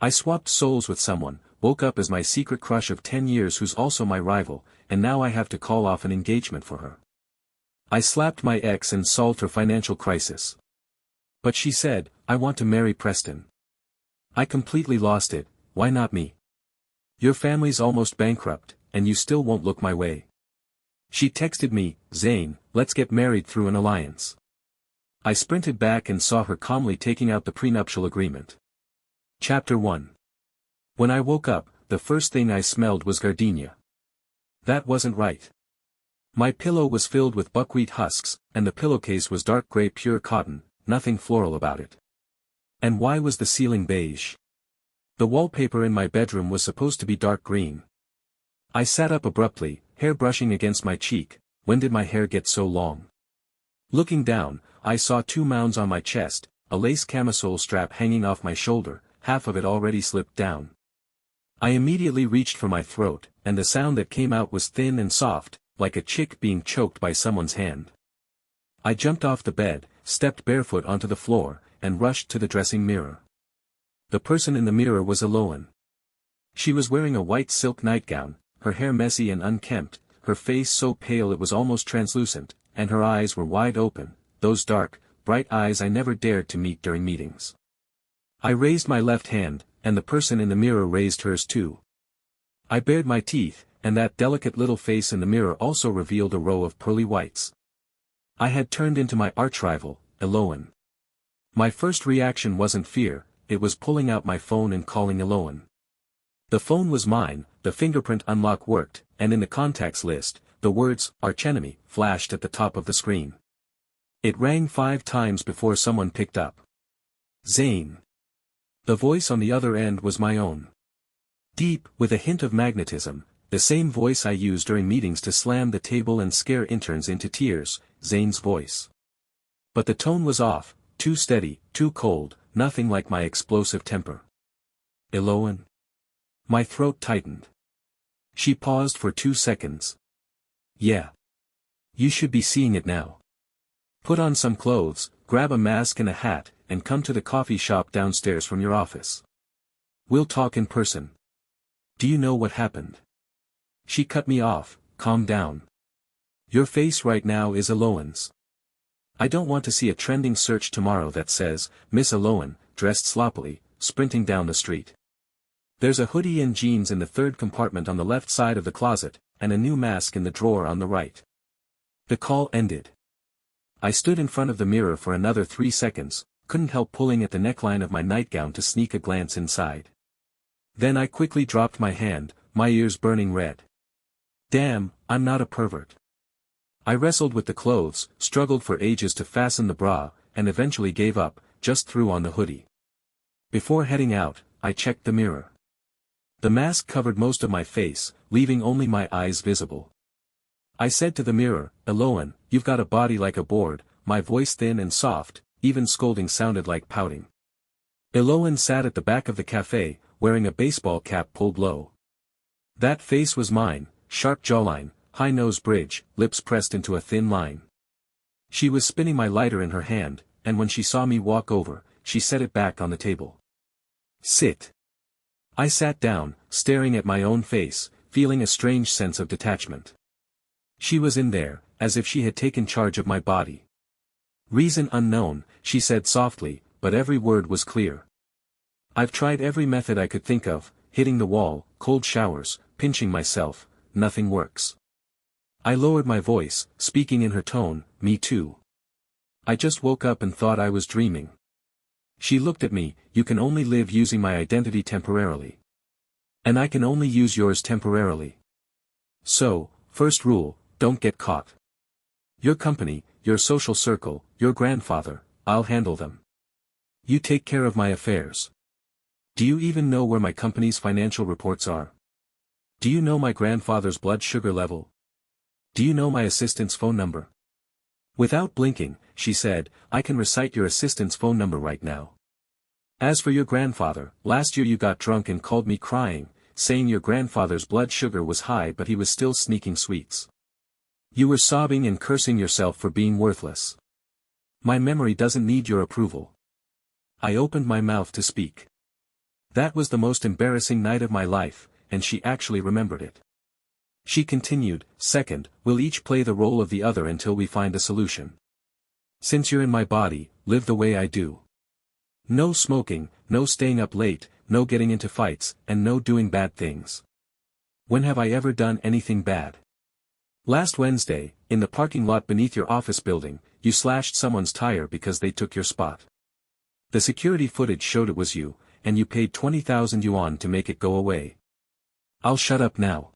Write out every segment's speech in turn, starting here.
I swapped souls with someone, woke up as my secret crush of 10 years who's also my rival, and now I have to call off an engagement for her. I slapped my ex and solved her financial crisis. But she said, I want to marry Preston. I completely lost it, why not me? Your family's almost bankrupt, and you still won't look my way. She texted me, Zane, let's get married through an alliance. I sprinted back and saw her calmly taking out the prenuptial agreement. Chapter 1. When I woke up, the first thing I smelled was gardenia. That wasn't right. My pillow was filled with buckwheat husks, and the pillowcase was dark gray pure cotton, nothing floral about it. And why was the ceiling beige? The wallpaper in my bedroom was supposed to be dark green. I sat up abruptly, hair brushing against my cheek. When did my hair get so long? Looking down, I saw 2 mounds on my chest, a lace camisole strap hanging off my shoulder, half of it already slipped down. I immediately reached for my throat, and the sound that came out was thin and soft, like a chick being choked by someone's hand. I jumped off the bed, stepped barefoot onto the floor, and rushed to the dressing mirror. The person in the mirror was Eloan. She was wearing a white silk nightgown, her hair messy and unkempt, her face so pale it was almost translucent, and her eyes were wide open, those dark, bright eyes I never dared to meet during meetings. I raised my left hand, and the person in the mirror raised hers too. I bared my teeth, and that delicate little face in the mirror also revealed a row of pearly whites. I had turned into my archrival, Eloan. My first reaction wasn't fear, it was pulling out my phone and calling Eloan. The phone was mine, the fingerprint unlock worked, and in the contacts list, the words, archenemy, flashed at the top of the screen. It rang 5 times before someone picked up. Zane. The voice on the other end was my own. Deep, with a hint of magnetism, the same voice I use during meetings to slam the table and scare interns into tears, Zane's voice. But the tone was off, too steady, too cold, nothing like my explosive temper. Eloan? My throat tightened. She paused for 2 seconds. Yeah. You should be seeing it now. Put on some clothes, grab a mask and a hat, and come to the coffee shop downstairs from your office. We'll talk in person. Do you know what happened? She cut me off, calm down. Your face right now is Eloan's. I don't want to see a trending search tomorrow that says, Miss Eloan, dressed sloppily, sprinting down the street. There's a hoodie and jeans in the 3rd compartment on the left side of the closet, and a new mask in the drawer on the right. The call ended. I stood in front of the mirror for another 3 seconds, couldn't help pulling at the neckline of my nightgown to sneak a glance inside. Then I quickly dropped my hand, my ears burning red. Damn, I'm not a pervert. I wrestled with the clothes, struggled for ages to fasten the bra, and eventually gave up, just threw on the hoodie. Before heading out, I checked the mirror. The mask covered most of my face, leaving only my eyes visible. I said to the mirror, Eloan, you've got a body like a board, my voice thin and soft, even scolding sounded like pouting. Eloan sat at the back of the cafe, wearing a baseball cap pulled low. That face was mine, sharp jawline, high nose bridge, lips pressed into a thin line. She was spinning my lighter in her hand, and when she saw me walk over, she set it back on the table. Sit. I sat down, staring at my own face, feeling a strange sense of detachment. She was in there, as if she had taken charge of my body. Reason unknown, she said softly, but every word was clear. I've tried every method I could think of, hitting the wall, cold showers, pinching myself, nothing works. I lowered my voice, speaking in her tone, me too. I just woke up and thought I was dreaming. She looked at me, you can only live using my identity temporarily. And I can only use yours temporarily. So, first rule, don't get caught. Your company, your social circle, your grandfather, I'll handle them. You take care of my affairs. Do you even know where my company's financial reports are? Do you know my grandfather's blood sugar level? Do you know my assistant's phone number? Without blinking, she said, I can recite your assistant's phone number right now. As for your grandfather, last year you got drunk and called me crying, saying your grandfather's blood sugar was high but he was still sneaking sweets. You were sobbing and cursing yourself for being worthless. My memory doesn't need your approval. I opened my mouth to speak. That was the most embarrassing night of my life, and she actually remembered it. She continued, "Second, we'll each play the role of the other until we find a solution. Since you're in my body, live the way I do. No smoking, no staying up late, no getting into fights, and no doing bad things." When have I ever done anything bad? Last Wednesday, in the parking lot beneath your office building, you slashed someone's tire because they took your spot. The security footage showed it was you, and you paid 20,000 yuan to make it go away. I'll shut up now.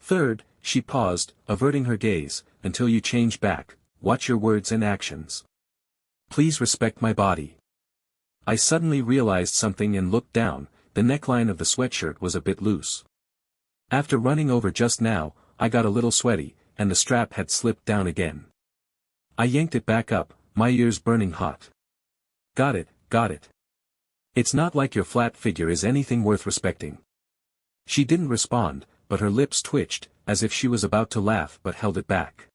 Third, she paused, averting her gaze, until you change back, watch your words and actions. Please respect my body. I suddenly realized something and looked down, the neckline of the sweatshirt was a bit loose. After running over just now, I got a little sweaty, and the strap had slipped down again. I yanked it back up, my ears burning hot. Got it, got it. It's not like your flat figure is anything worth respecting. She didn't respond, but her lips twitched, as if she was about to laugh but held it back.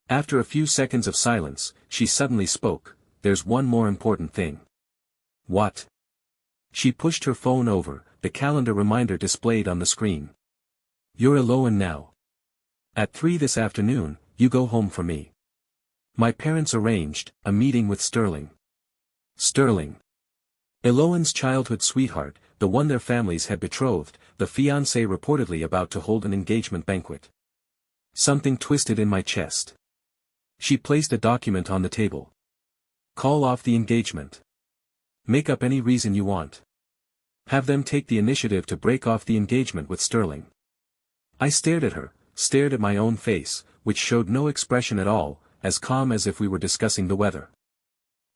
After a few seconds of silence, she suddenly spoke, "There's one more important thing." What? She pushed her phone over, the calendar reminder displayed on the screen. You're alone now. At 3 this afternoon, you go home for me. My parents arranged a meeting with Sterling. Sterling. Eloan's childhood sweetheart, the one their families had betrothed, the fiancé reportedly about to hold an engagement banquet. Something twisted in my chest. She placed a document on the table. Call off the engagement. Make up any reason you want. Have them take the initiative to break off the engagement with Sterling. I stared at her, stared at my own face, which showed no expression at all, as calm as if we were discussing the weather.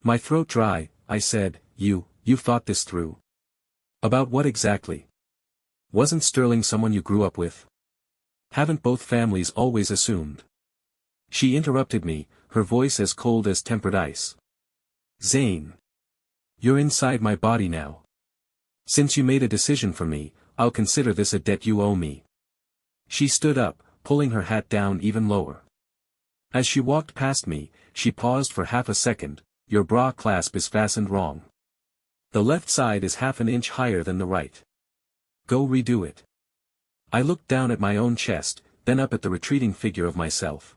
My throat dry, I said, You've thought this through. About what exactly? Wasn't Sterling someone you grew up with? Haven't both families always assumed? She interrupted me, her voice as cold as tempered ice. Zane. You're inside my body now. Since you made a decision for me, I'll consider this a debt you owe me. She stood up, pulling her hat down even lower. As she walked past me, she paused for half a second. Your bra clasp is fastened wrong. The left side is half an inch higher than the right. Go redo it. I looked down at my own chest, then up at the retreating figure of myself.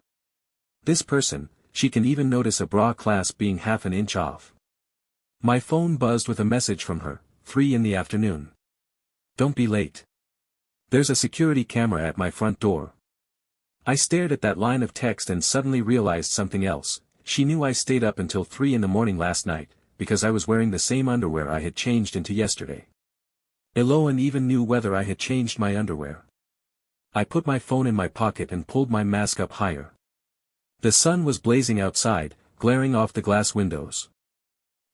This person, she can even notice a bra clasp being half an inch off. My phone buzzed with a message from her, 3 in the afternoon. Don't be late. There's a security camera at my front door. I stared at that line of text and suddenly realized something else. She knew I stayed up until 3 in the morning last night, because I was wearing the same underwear I had changed into yesterday. Eloan even knew whether I had changed my underwear. I put my phone in my pocket and pulled my mask up higher. The sun was blazing outside, glaring off the glass windows.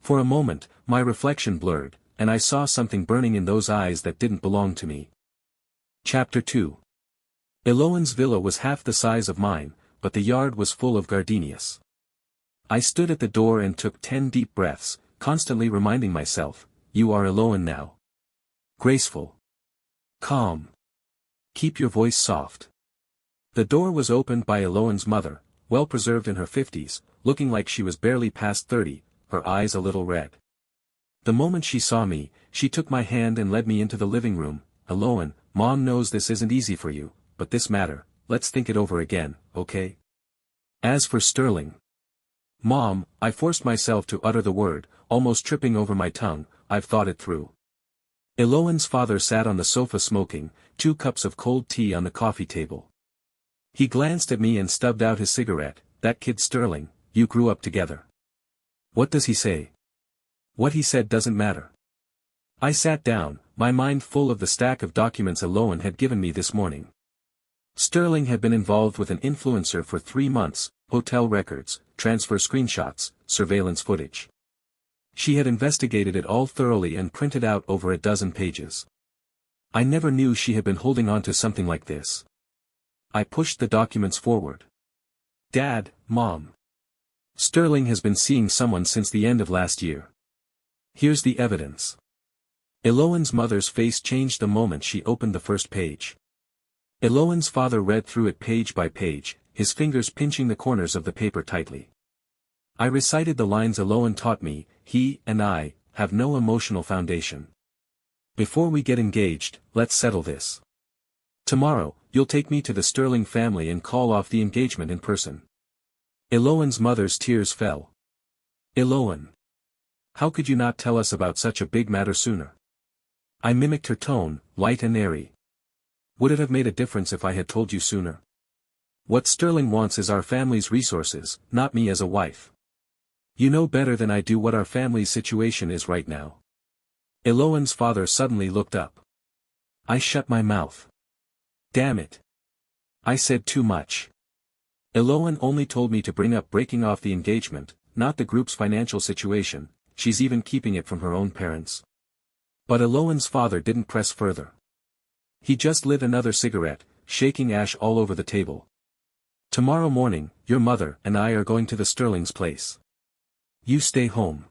For a moment, my reflection blurred, and I saw something burning in those eyes that didn't belong to me. Chapter 2. Eloan's villa was half the size of mine, but the yard was full of gardenias. I stood at the door and took 10 deep breaths, constantly reminding myself, you are Eloan now. Graceful. Calm. Keep your voice soft. The door was opened by Eloan's mother, well preserved in her 50s, looking like she was barely past 30, her eyes a little red. The moment she saw me, she took my hand and led me into the living room. Eloan, Mom knows this isn't easy for you, but this matter, let's think it over again, okay? As for Sterling. Mom, I forced myself to utter the word, almost tripping over my tongue. I've thought it through. Eloan's father sat on the sofa smoking, 2 cups of cold tea on the coffee table. He glanced at me and stubbed out his cigarette. That kid Sterling, you grew up together. What does he say? What he said doesn't matter. I sat down, my mind full of the stack of documents Eloan had given me this morning. Sterling had been involved with an influencer for 3 months, hotel records, transfer screenshots, surveillance footage. She had investigated it all thoroughly and printed out over a dozen pages. I never knew she had been holding on to something like this. I pushed the documents forward. Dad, Mom. Sterling has been seeing someone since the end of last year. Here's the evidence. Eloan's mother's face changed the moment she opened the first page. Eloan's father read through it page by page, his fingers pinching the corners of the paper tightly. I recited the lines Eloan taught me. He and I have no emotional foundation. Before we get engaged, let's settle this. Tomorrow, you'll take me to the Sterling family and call off the engagement in person. Eloan's mother's tears fell. Eloan. How could you not tell us about such a big matter sooner? I mimicked her tone, light and airy. Would it have made a difference if I had told you sooner? What Sterling wants is our family's resources, not me as a wife. You know better than I do what our family's situation is right now. Eloan's father suddenly looked up. I shut my mouth. Damn it. I said too much. Eloan only told me to bring up breaking off the engagement, not the group's financial situation. She's even keeping it from her own parents. But Eloan's father didn't press further. He just lit another cigarette, shaking ash all over the table. Tomorrow morning, your mother and I are going to the Sterling's place. You stay home.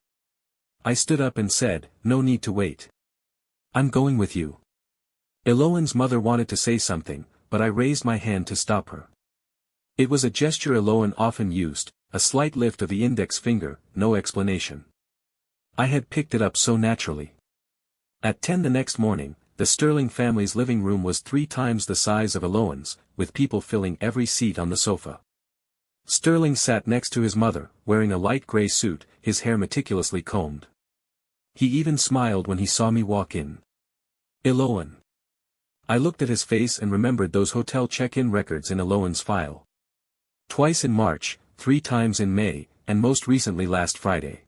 I stood up and said, no need to wait. I'm going with you. Eloan's mother wanted to say something, but I raised my hand to stop her. It was a gesture Eloan often used, a slight lift of the index finger, no explanation. I had picked it up so naturally. At 10 the next morning, the Sterling family's living room was 3 times the size of Eloan's, with people filling every seat on the sofa. Sterling sat next to his mother, wearing a light gray suit, his hair meticulously combed. He even smiled when he saw me walk in. Eloan. I looked at his face and remembered those hotel check-in records in Eloan's file. Twice in March, 3 times in May, and most recently last Friday.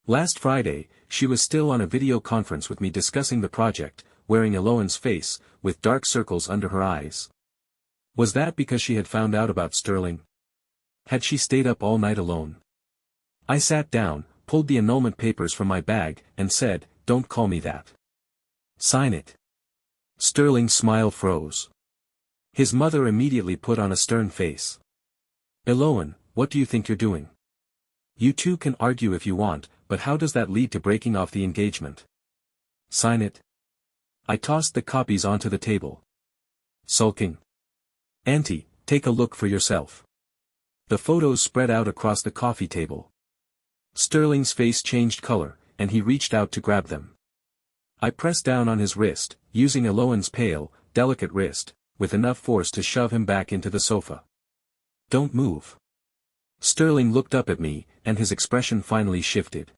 Last Friday, she was still on a video conference with me discussing the project, wearing Eloan's face, with dark circles under her eyes. Was that because she had found out about Sterling? Had she stayed up all night alone? I sat down, pulled the annulment papers from my bag, and said, don't call me that. Sign it. Sterling's smile froze. His mother immediately put on a stern face. Eloan, what do you think you're doing? You two can argue if you want, but how does that lead to breaking off the engagement? Sign it. I tossed the copies onto the table. Sulking. Auntie, take a look for yourself. The photos spread out across the coffee table. Sterling's face changed color, and he reached out to grab them. I pressed down on his wrist, using Eloan's pale, delicate wrist, with enough force to shove him back into the sofa. Don't move. Sterling looked up at me, and his expression finally shifted.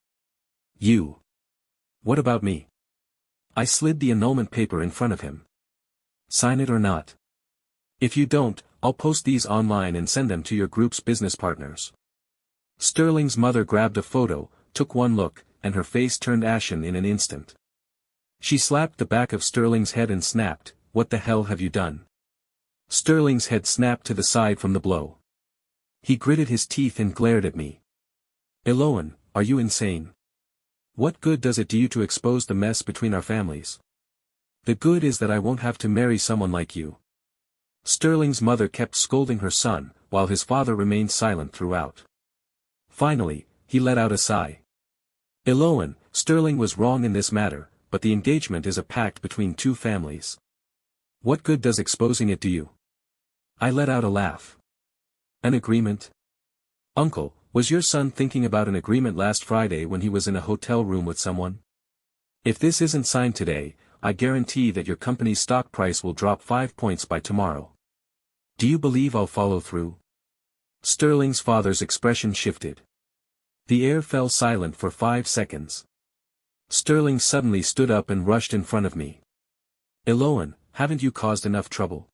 You. What about me? I slid the annulment paper in front of him. Sign it or not. If you don't, I'll post these online and send them to your group's business partners. Sterling's mother grabbed a photo, took one look, and her face turned ashen in an instant. She slapped the back of Sterling's head and snapped, "What the hell have you done?" Sterling's head snapped to the side from the blow. He gritted his teeth and glared at me. Eloan, are you insane? What good does it do you to expose the mess between our families? The good is that I won't have to marry someone like you. Sterling's mother kept scolding her son, while his father remained silent throughout. Finally, he let out a sigh. Eloan, Sterling was wrong in this matter, but the engagement is a pact between 2 families. What good does exposing it do you? I let out a laugh. An agreement? Uncle, was your son thinking about an agreement last Friday when he was in a hotel room with someone? If this isn't signed today, I guarantee that your company's stock price will drop 5 points by tomorrow. Do you believe I'll follow through? Sterling's father's expression shifted. The air fell silent for 5 seconds. Sterling suddenly stood up and rushed in front of me. Eloan, haven't you caused enough trouble?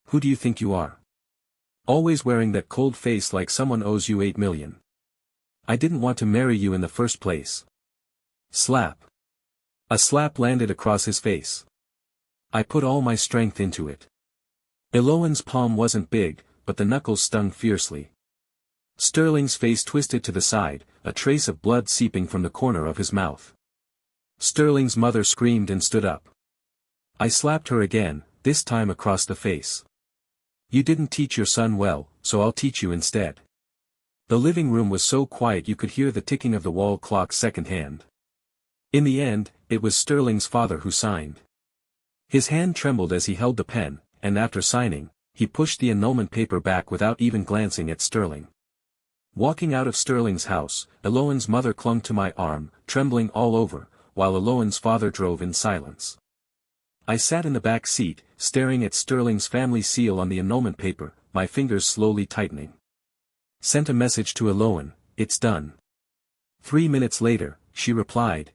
Who do you think you are? Always wearing that cold face like someone owes you 8 million. I didn't want to marry you in the first place. Slap. A slap landed across his face. I put all my strength into it. Eloan's palm wasn't big, but the knuckles stung fiercely. Sterling's face twisted to the side, a trace of blood seeping from the corner of his mouth. Sterling's mother screamed and stood up. I slapped her again, this time across the face. You didn't teach your son well, so I'll teach you instead. The living room was so quiet you could hear the ticking of the wall clock secondhand. In the end, it was Sterling's father who signed. His hand trembled as he held the pen, and after signing, he pushed the annulment paper back without even glancing at Sterling. Walking out of Sterling's house, Eloan's mother clung to my arm, trembling all over, while Eloan's father drove in silence. I sat in the back seat, staring at Sterling's family seal on the annulment paper, my fingers slowly tightening. Sent a message to Eloan, "It's done." 3 minutes later, she replied,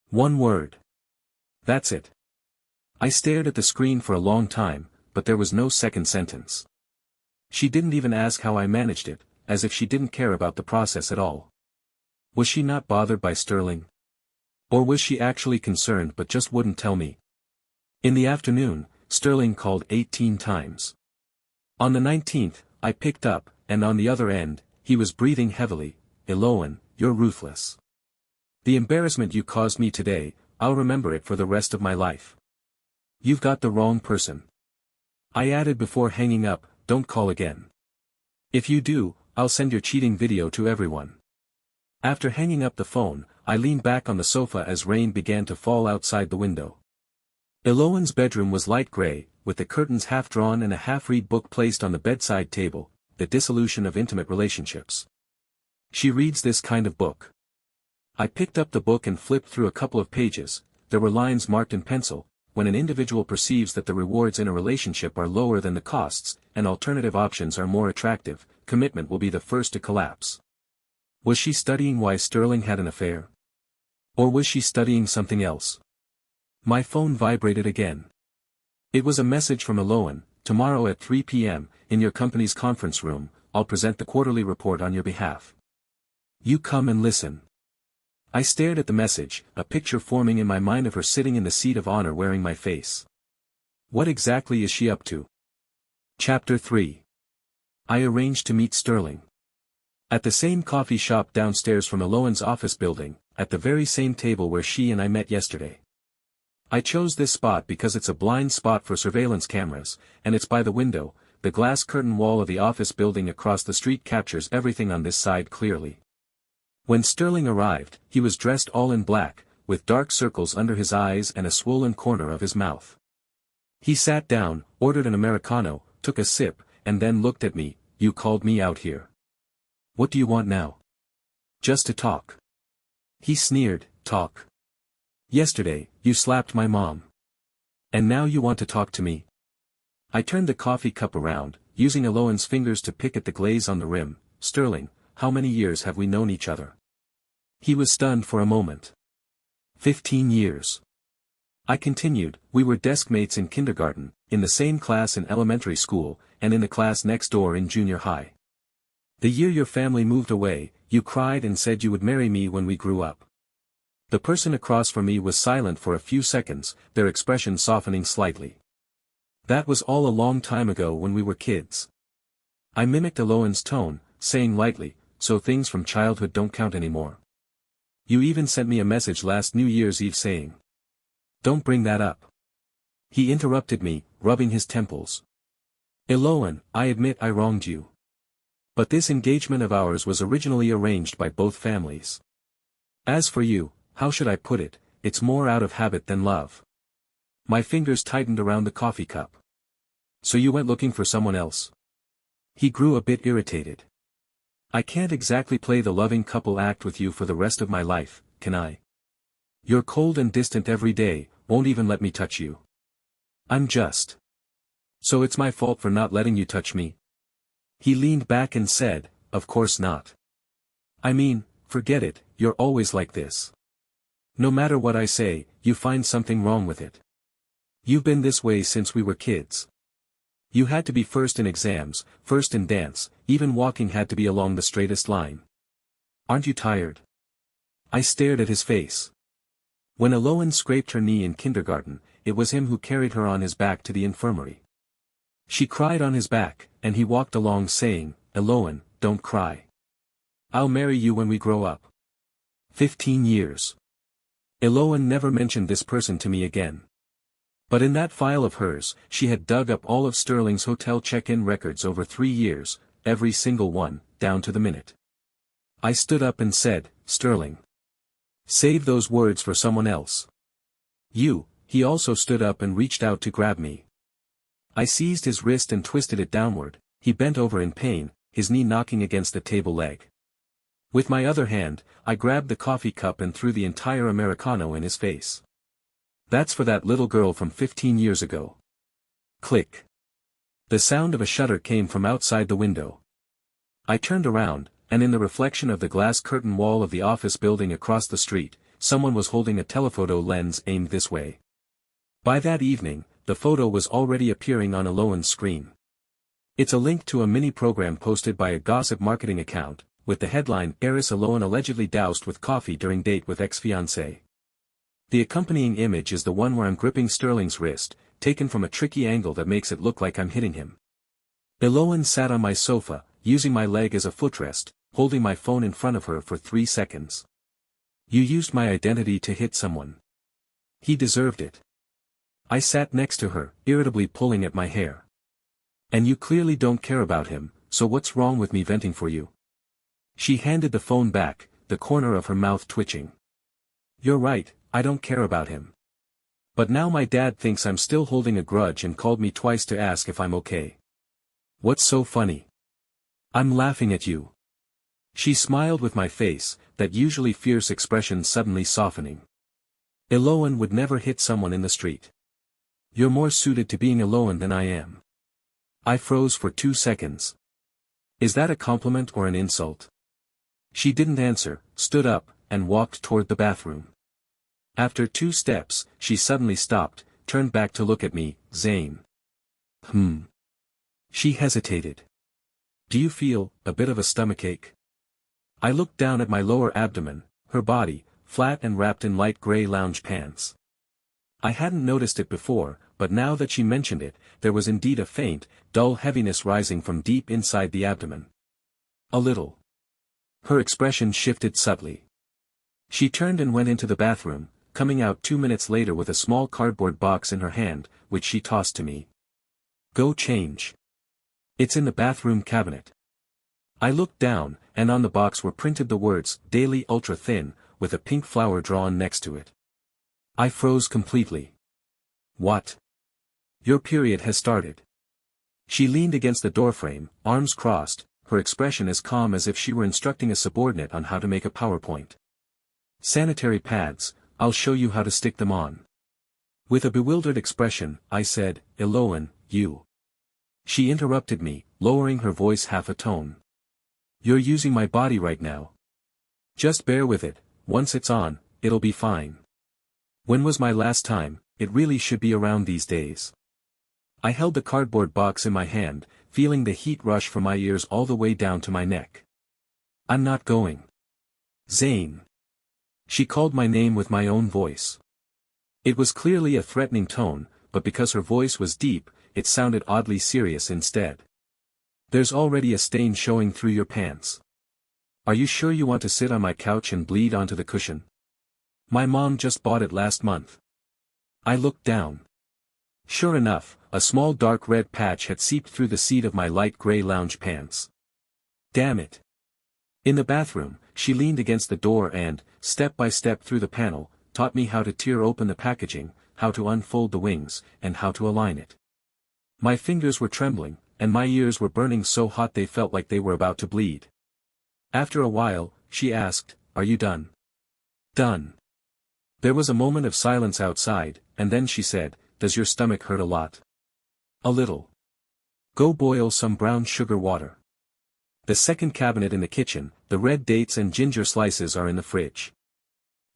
One word. That's it. I stared at the screen for a long time, but there was no second sentence. She didn't even ask how I managed it, as if she didn't care about the process at all. Was she not bothered by Sterling? Or was she actually concerned but just wouldn't tell me? In the afternoon, Sterling called 18 times. On the 19th, I picked up, and on the other end, he was breathing heavily. "Eloan, you're ruthless. The embarrassment you caused me today, I'll remember it for the rest of my life. You've got the wrong person." I added before hanging up, "Don't call again. If you do, I'll send your cheating video to everyone." After hanging up the phone, I leaned back on the sofa as rain began to fall outside the window. Eloan's bedroom was light gray, with the curtains half drawn and a half-read book placed on the bedside table, The Dissolution of Intimate Relationships. She reads this kind of book. I picked up the book and flipped through a couple of pages. There were lines marked in pencil: "When an individual perceives that the rewards in a relationship are lower than the costs, and alternative options are more attractive, commitment will be the first to collapse." Was she studying why Sterling had an affair? Or was she studying something else? My phone vibrated again. It was a message from Eloan: "Tomorrow at 3 p.m., in your company's conference room, I'll present the quarterly report on your behalf. You come and listen." I stared at the message, a picture forming in my mind of her sitting in the seat of honor wearing my face. What exactly is she up to? Chapter 3. I arranged to meet Sterling. At the same coffee shop downstairs from Eloan's office building, at the very same table where she and I met yesterday. I chose this spot because it's a blind spot for surveillance cameras, and it's by the window. The glass curtain wall of the office building across the street captures everything on this side clearly. When Sterling arrived, he was dressed all in black, with dark circles under his eyes and a swollen corner of his mouth. He sat down, ordered an Americano, took a sip, and then looked at me. "You called me out here. What do you want now?" "Just to talk." He sneered. "Talk? Yesterday, you slapped my mom. And now you want to talk to me?" I turned the coffee cup around, using Eloan's fingers to pick at the glaze on the rim. "Sterling, how many years have we known each other?" He was stunned for a moment. 15 years. I continued. "We were desk mates in kindergarten, in the same class in elementary school, and in the class next door in junior high. The year your family moved away, you cried and said you would marry me when we grew up." The person across from me was silent for a few seconds, their expression softening slightly. "That was all a long time ago when we were kids." I mimicked Eloan's tone, saying lightly, "So things from childhood don't count anymore. You even sent me a message last New Year's Eve saying..." "Don't bring that up." He interrupted me, rubbing his temples. "Eloan, I admit I wronged you. But this engagement of ours was originally arranged by both families. As for you, how should I put it, it's more out of habit than love." My fingers tightened around the coffee cup. "So you went looking for someone else?" He grew a bit irritated. "I can't exactly play the loving couple act with you for the rest of my life, can I? You're cold and distant every day, won't even let me touch you. I'm just. So it's my fault for not letting you touch me?" He leaned back and said, "Of course not. I mean, forget it, you're always like this. No matter what I say, you find something wrong with it. You've been this way since we were kids. You had to be first in exams, first in dance, even walking had to be along the straightest line. Aren't you tired?" I stared at his face. When Eloan scraped her knee in kindergarten, it was him who carried her on his back to the infirmary. She cried on his back, and he walked along saying, "Eloan, don't cry. I'll marry you when we grow up." 15 years. Eloan never mentioned this person to me again. But in that file of hers, she had dug up all of Sterling's hotel check-in records over 3 years, every single one, down to the minute. I stood up and said, "Sterling, save those words for someone else." "You." He also stood up and reached out to grab me. I seized his wrist and twisted it downward. He bent over in pain, his knee knocking against the table leg. With my other hand, I grabbed the coffee cup and threw the entire Americano in his face. That's for that little girl from 15 years ago. Click. The sound of a shutter came from outside the window. I turned around, and in the reflection of the glass curtain wall of the office building across the street, someone was holding a telephoto lens aimed this way. By that evening, the photo was already appearing on Eloan's screen. It's a link to a mini-program posted by a gossip marketing account, with the headline "Heiress Eloan allegedly doused with coffee during date with ex-fiancé." The accompanying image is the one where I'm gripping Sterling's wrist, taken from a tricky angle that makes it look like I'm hitting him. Eloan sat on my sofa, using my leg as a footrest, holding my phone in front of her for 3 seconds. "You used my identity to hit someone. He deserved it." I sat next to her, irritably pulling at my hair. "And you clearly don't care about him, so what's wrong with me venting for you?" She handed the phone back, the corner of her mouth twitching. "You're right, I don't care about him. But now my dad thinks I'm still holding a grudge and called me twice to ask if I'm okay. What's so funny? I'm laughing at you." She smiled with my face, that usually fierce expression suddenly softening. "Eloan would never hit someone in the street. You're more suited to being Eloan than I am." I froze for 2 seconds. Is that a compliment or an insult? She didn't answer, stood up, and walked toward the bathroom. After 2 steps, she suddenly stopped, turned back to look at me. "Zane." She hesitated. "Do you feel a bit of a stomachache?" I looked down at my lower abdomen, her body, flat and wrapped in light gray lounge pants. I hadn't noticed it before, but now that she mentioned it, there was indeed a faint, dull heaviness rising from deep inside the abdomen. "A little." Her expression shifted subtly. She turned and went into the bathroom, coming out 2 minutes later with a small cardboard box in her hand, which she tossed to me. "Go change. It's in the bathroom cabinet." I looked down, and on the box were printed the words, "Daily Ultra Thin," with a pink flower drawn next to it. I froze completely. "What? Your period has started." She leaned against the doorframe, arms crossed, her expression as calm as if she were instructing a subordinate on how to make a PowerPoint. "Sanitary pads, I'll show you how to stick them on." With a bewildered expression, I said, "Eloan, you." She interrupted me, lowering her voice half a tone. "You're using my body right now. Just bear with it, once it's on, it'll be fine. When was my last time? It really should be around these days." I held the cardboard box in my hand, feeling the heat rush from my ears all the way down to my neck. "I'm not going. Zane." She called my name with my own voice. It was clearly a threatening tone, but because her voice was deep, it sounded oddly serious instead. "There's already a stain showing through your pants. Are you sure you want to sit on my couch and bleed onto the cushion? My mom just bought it last month." I looked down. Sure enough, a small dark red patch had seeped through the seat of my light gray lounge pants. Damn it. In the bathroom, she leaned against the door and, step by step through the panel, taught me how to tear open the packaging, how to unfold the wings, and how to align it. My fingers were trembling, and my ears were burning so hot they felt like they were about to bleed. After a while, she asked, "Are you done?" "Done." There was a moment of silence outside, and then she said, "Does your stomach hurt a lot?" "A little." "Go boil some brown sugar water. The second cabinet in the kitchen, the red dates and ginger slices are in the fridge."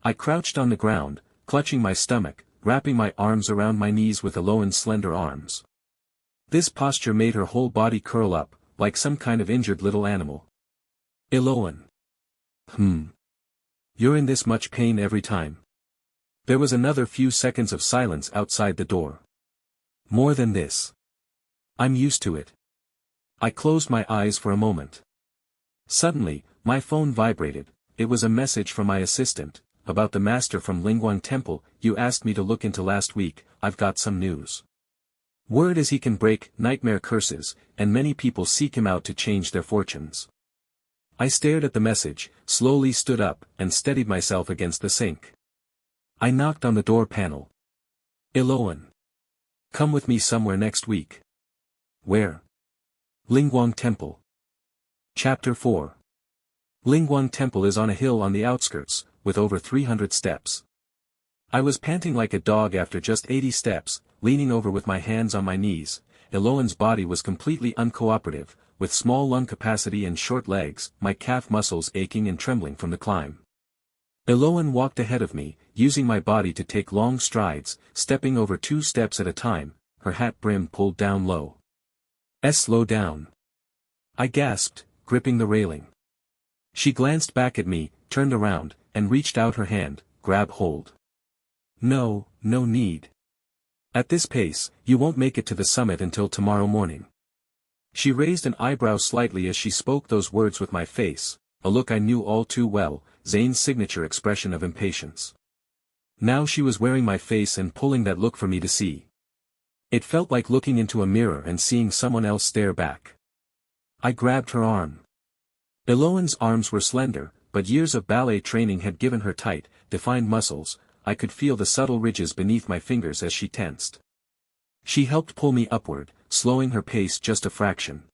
I crouched on the ground, clutching my stomach, wrapping my arms around my knees with Eloan's slender arms. This posture made her whole body curl up, like some kind of injured little animal. "Eloan. You're in this much pain every time?" There was another few seconds of silence outside the door. "More than this." "I'm used to it." I closed my eyes for a moment. Suddenly, my phone vibrated. It was a message from my assistant, about the master from Lingguang Temple. "You asked me to look into last week, I've got some news. Word is he can break nightmare curses, and many people seek him out to change their fortunes." I stared at the message, slowly stood up, and steadied myself against the sink. I knocked on the door panel. "Eloan. Come with me somewhere next week." "Where?" "Lingguang Temple." Chapter 4. Lingguang Temple is on a hill on the outskirts, with over 300 steps. I was panting like a dog after just 80 steps, leaning over with my hands on my knees. Eloan's body was completely uncooperative, with small lung capacity and short legs, my calf muscles aching and trembling from the climb. Eloan walked ahead of me, using my body to take long strides, stepping over 2 steps at a time, her hat brim pulled down low. Slow down. I gasped, gripping the railing. She glanced back at me, turned around, and reached out her hand, grab hold. No need. At this pace, you won't make it to the summit until tomorrow morning. She raised an eyebrow slightly as she spoke those words with my face, a look I knew all too well, Zane's signature expression of impatience. Now she was wearing my face and pulling that look for me to see. It felt like looking into a mirror and seeing someone else stare back. I grabbed her arm. Eloan's arms were slender, but years of ballet training had given her tight, defined muscles. I could feel the subtle ridges beneath my fingers as she tensed. She helped pull me upward, slowing her pace just a fraction.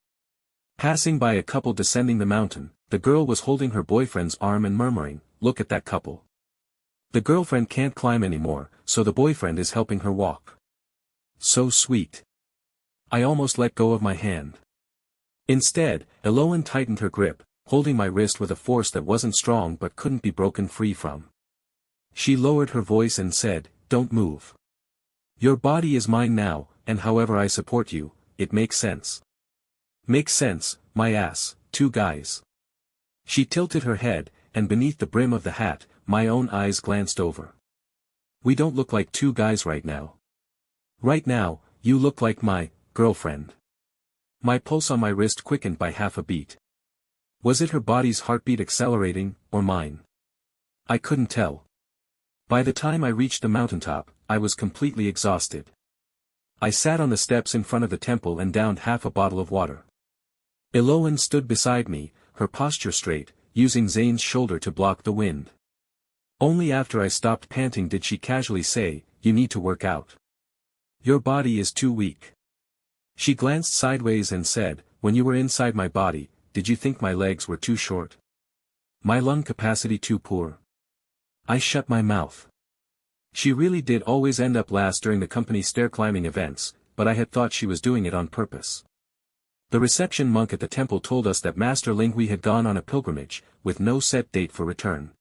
Passing by a couple descending the mountain, the girl was holding her boyfriend's arm and murmuring, "Look at that couple. The girlfriend can't climb anymore, so the boyfriend is helping her walk. So sweet." I almost let go of my hand. Instead, Eloan tightened her grip, holding my wrist with a force that wasn't strong but couldn't be broken free from. She lowered her voice and said, "Don't move. Your body is mine now, and however I support you, it makes sense." Makes sense, my ass, 2 guys. She tilted her head, and beneath the brim of the hat, my own eyes glanced over. We don't look like 2 guys right now. Right now, you look like my girlfriend. My pulse on my wrist quickened by half a beat. Was it her body's heartbeat accelerating, or mine? I couldn't tell. By the time I reached the mountaintop, I was completely exhausted. I sat on the steps in front of the temple and downed half a bottle of water. Eloan stood beside me, her posture straight, using Zane's shoulder to block the wind. Only after I stopped panting did she casually say, "You need to work out. Your body is too weak." She glanced sideways and said, "When you were inside my body, did you think my legs were too short? My lung capacity too poor?" I shut my mouth. She really did always end up last during the company stair-climbing events, but I had thought she was doing it on purpose. The reception monk at the temple told us that Master Lingui had gone on a pilgrimage, with no set date for return.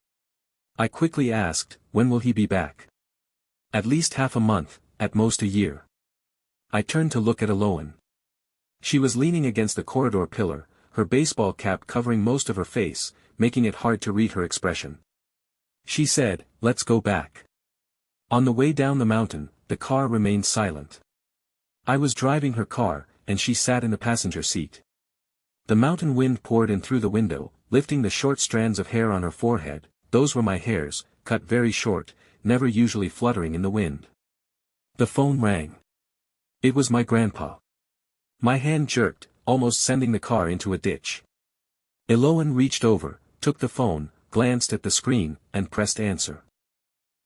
I quickly asked, "When will he be back?" "At least half a month, at most a year." I turned to look at Eloan. She was leaning against the corridor pillar, her baseball cap covering most of her face, making it hard to read her expression. She said, "Let's go back." On the way down the mountain, the car remained silent. I was driving her car, and she sat in the passenger seat. The mountain wind poured in through the window, lifting the short strands of hair on her forehead. Those were my hairs, cut very short, never usually fluttering in the wind. The phone rang. It was my grandpa. My hand jerked, almost sending the car into a ditch. Eloan reached over, took the phone, glanced at the screen, and pressed answer.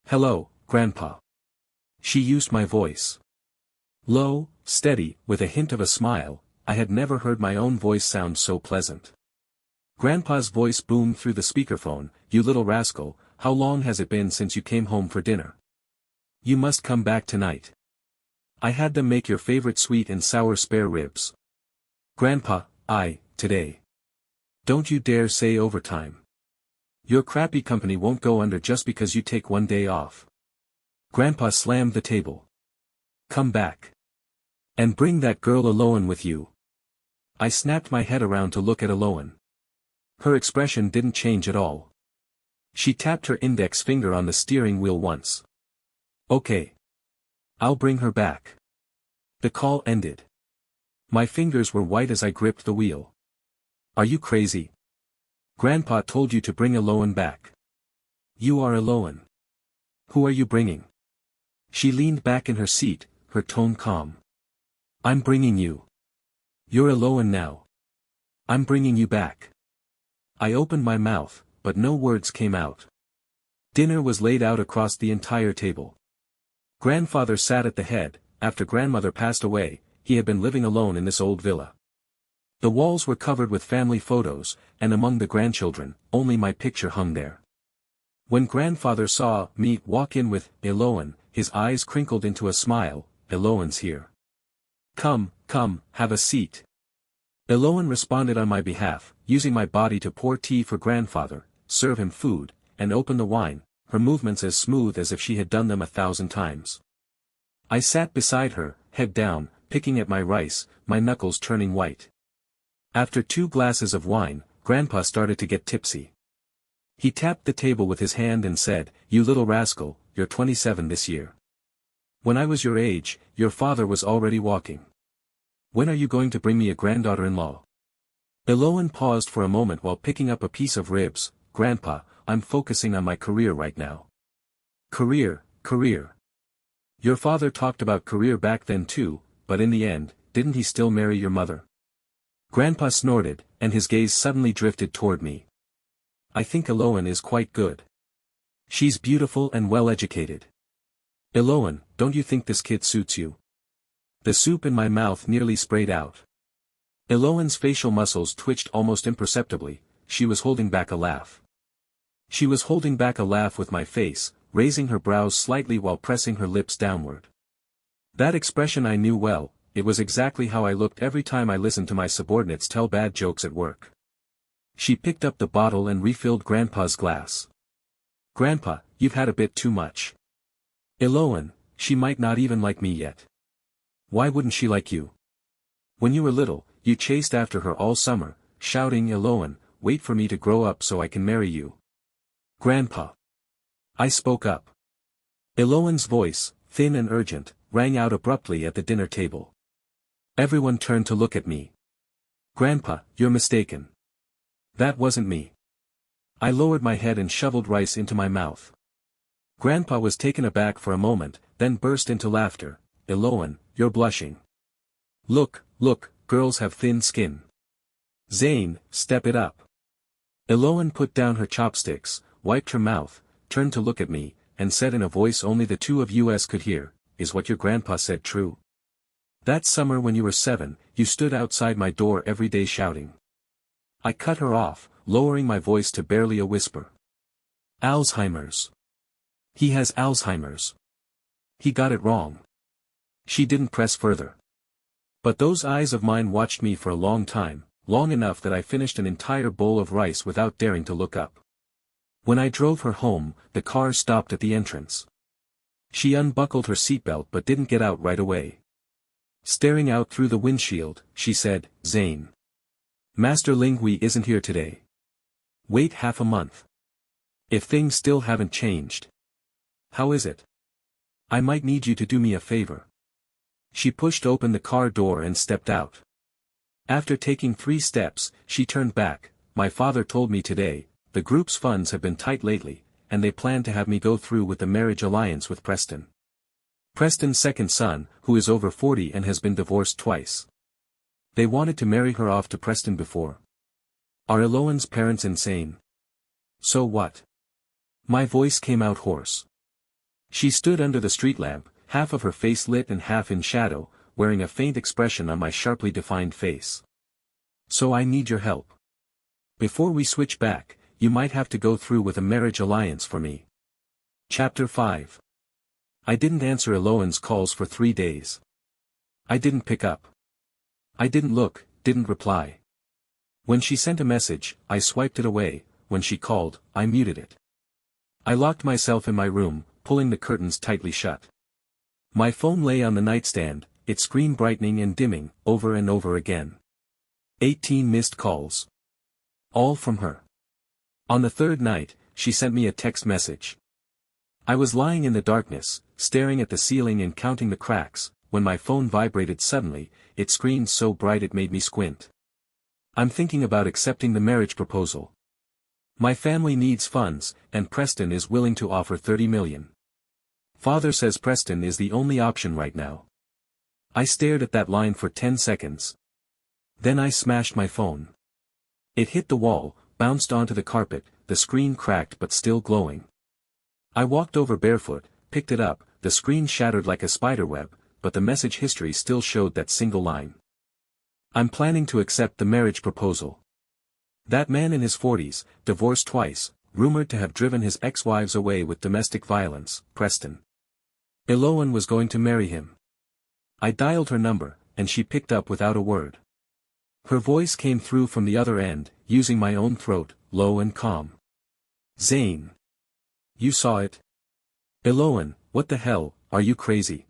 "Hello, Grandpa." She used my voice. Low, steady, with a hint of a smile. I had never heard my own voice sound so pleasant. Grandpa's voice boomed through the speakerphone, "You little rascal, how long has it been since you came home for dinner? You must come back tonight. I had them make your favorite sweet and sour spare ribs." "Grandpa, today. Don't you dare say overtime. Your crappy company won't go under just because you take 1 day off." Grandpa slammed the table. "Come back. And bring that girl Eloan with you." I snapped my head around to look at Eloan. Her expression didn't change at all. She tapped her index finger on the steering wheel once. "Okay. I'll bring her back." The call ended. My fingers were white as I gripped the wheel. "Are you crazy? Grandpa told you to bring Eloan back. You are Eloan. Who are you bringing?" She leaned back in her seat, her tone calm. "I'm bringing you. You're Eloan now. I'm bringing you back." I opened my mouth, but no words came out. Dinner was laid out across the entire table. Grandfather sat at the head. After grandmother passed away, he had been living alone in this old villa. The walls were covered with family photos, and among the grandchildren, only my picture hung there. When grandfather saw me walk in with Eloan, his eyes crinkled into a smile. Eloan's here. Come, come, have a seat. Eloan responded on my behalf, using my body to pour tea for grandfather, serve him food, and open the wine, her movements as smooth as if she had done them 1,000 times. I sat beside her, head down, picking at my rice, my knuckles turning white. After 2 glasses of wine, Grandpa started to get tipsy. He tapped the table with his hand and said, "You little rascal, you're 27 this year. When I was your age, your father was already walking. When are you going to bring me a granddaughter-in-law?" Eloan paused for a moment while picking up a piece of ribs. "Grandpa, I'm focusing on my career right now." "Career, career. Your father talked about career back then too, but in the end, didn't he still marry your mother?" Grandpa snorted, and his gaze suddenly drifted toward me. "I think Eloan is quite good. She's beautiful and well-educated. Eloan, don't you think this kid suits you?" The soup in my mouth nearly sprayed out. Eloan's facial muscles twitched almost imperceptibly. She was holding back a laugh. She was holding back a laugh with my face, raising her brows slightly while pressing her lips downward. That expression I knew well. It was exactly how I looked every time I listened to my subordinates tell bad jokes at work. She picked up the bottle and refilled Grandpa's glass. "Grandpa, you've had a bit too much. Eloan, she might not even like me yet. Why wouldn't she like you? When you were little, you chased after her all summer, shouting, 'Eloan, wait for me to grow up so I can marry you.'" "Grandpa." I spoke up. Eloan's voice, thin and urgent, rang out abruptly at the dinner table. Everyone turned to look at me. "Grandpa, you're mistaken. That wasn't me." I lowered my head and shoveled rice into my mouth. Grandpa was taken aback for a moment, then burst into laughter. "Eloan, you're blushing. Look, look, girls have thin skin. Zane, step it up." Eloan put down her chopsticks, wiped her mouth, turned to look at me, and said in a voice only the two of us could hear, "Is what your grandpa said true? That summer when you were 7, you stood outside my door every day shouting." I cut her off, lowering my voice to barely a whisper. "Alzheimer's. He has Alzheimer's. He got it wrong." She didn't press further. But those eyes of mine watched me for a long time, long enough that I finished an entire bowl of rice without daring to look up. When I drove her home, the car stopped at the entrance. She unbuckled her seatbelt but didn't get out right away. Staring out through the windshield, she said, "Zane. Master Lingui isn't here today. Wait half a month. If things still haven't changed. How is it? I might need you to do me a favor." She pushed open the car door and stepped out. After taking 3 steps, she turned back. "My father told me today, the group's funds have been tight lately, and they plan to have me go through with the marriage alliance with Preston. Preston's second son, who is over 40 and has been divorced twice. They wanted to marry her off to Preston before. Are Eloan's parents insane? So what?" My voice came out hoarse. She stood under the street lamp, half of her face lit and half in shadow, wearing a faint expression on my sharply defined face. "So I need your help. Before we switch back, you might have to go through with a marriage alliance for me." Chapter 5. I didn't answer Eloan's calls for 3 days. I didn't pick up. I didn't look, didn't reply. When she sent a message, I swiped it away. When she called, I muted it. I locked myself in my room, pulling the curtains tightly shut. My phone lay on the nightstand, its screen brightening and dimming, over and over again. 18 missed calls. All from her. On the 3rd night, she sent me a text message. I was lying in the darkness, staring at the ceiling and counting the cracks, when my phone vibrated suddenly, its screen so bright it made me squint. "I'm thinking about accepting the marriage proposal. My family needs funds, and Preston is willing to offer 30 million. Father says Preston is the only option right now." I stared at that line for 10 seconds. Then I smashed my phone. It hit the wall, bounced onto the carpet, the screen cracked but still glowing. I walked over barefoot, picked it up, the screen shattered like a spiderweb, but the message history still showed that single line. I'm planning to accept the marriage proposal. That man in his 40s, divorced twice, rumored to have driven his ex-wives away with domestic violence, Preston. Eloan was going to marry him. I dialed her number, and she picked up without a word. Her voice came through from the other end, using my own throat, low and calm. Zane. You saw it? Eloan, what the hell, are you crazy?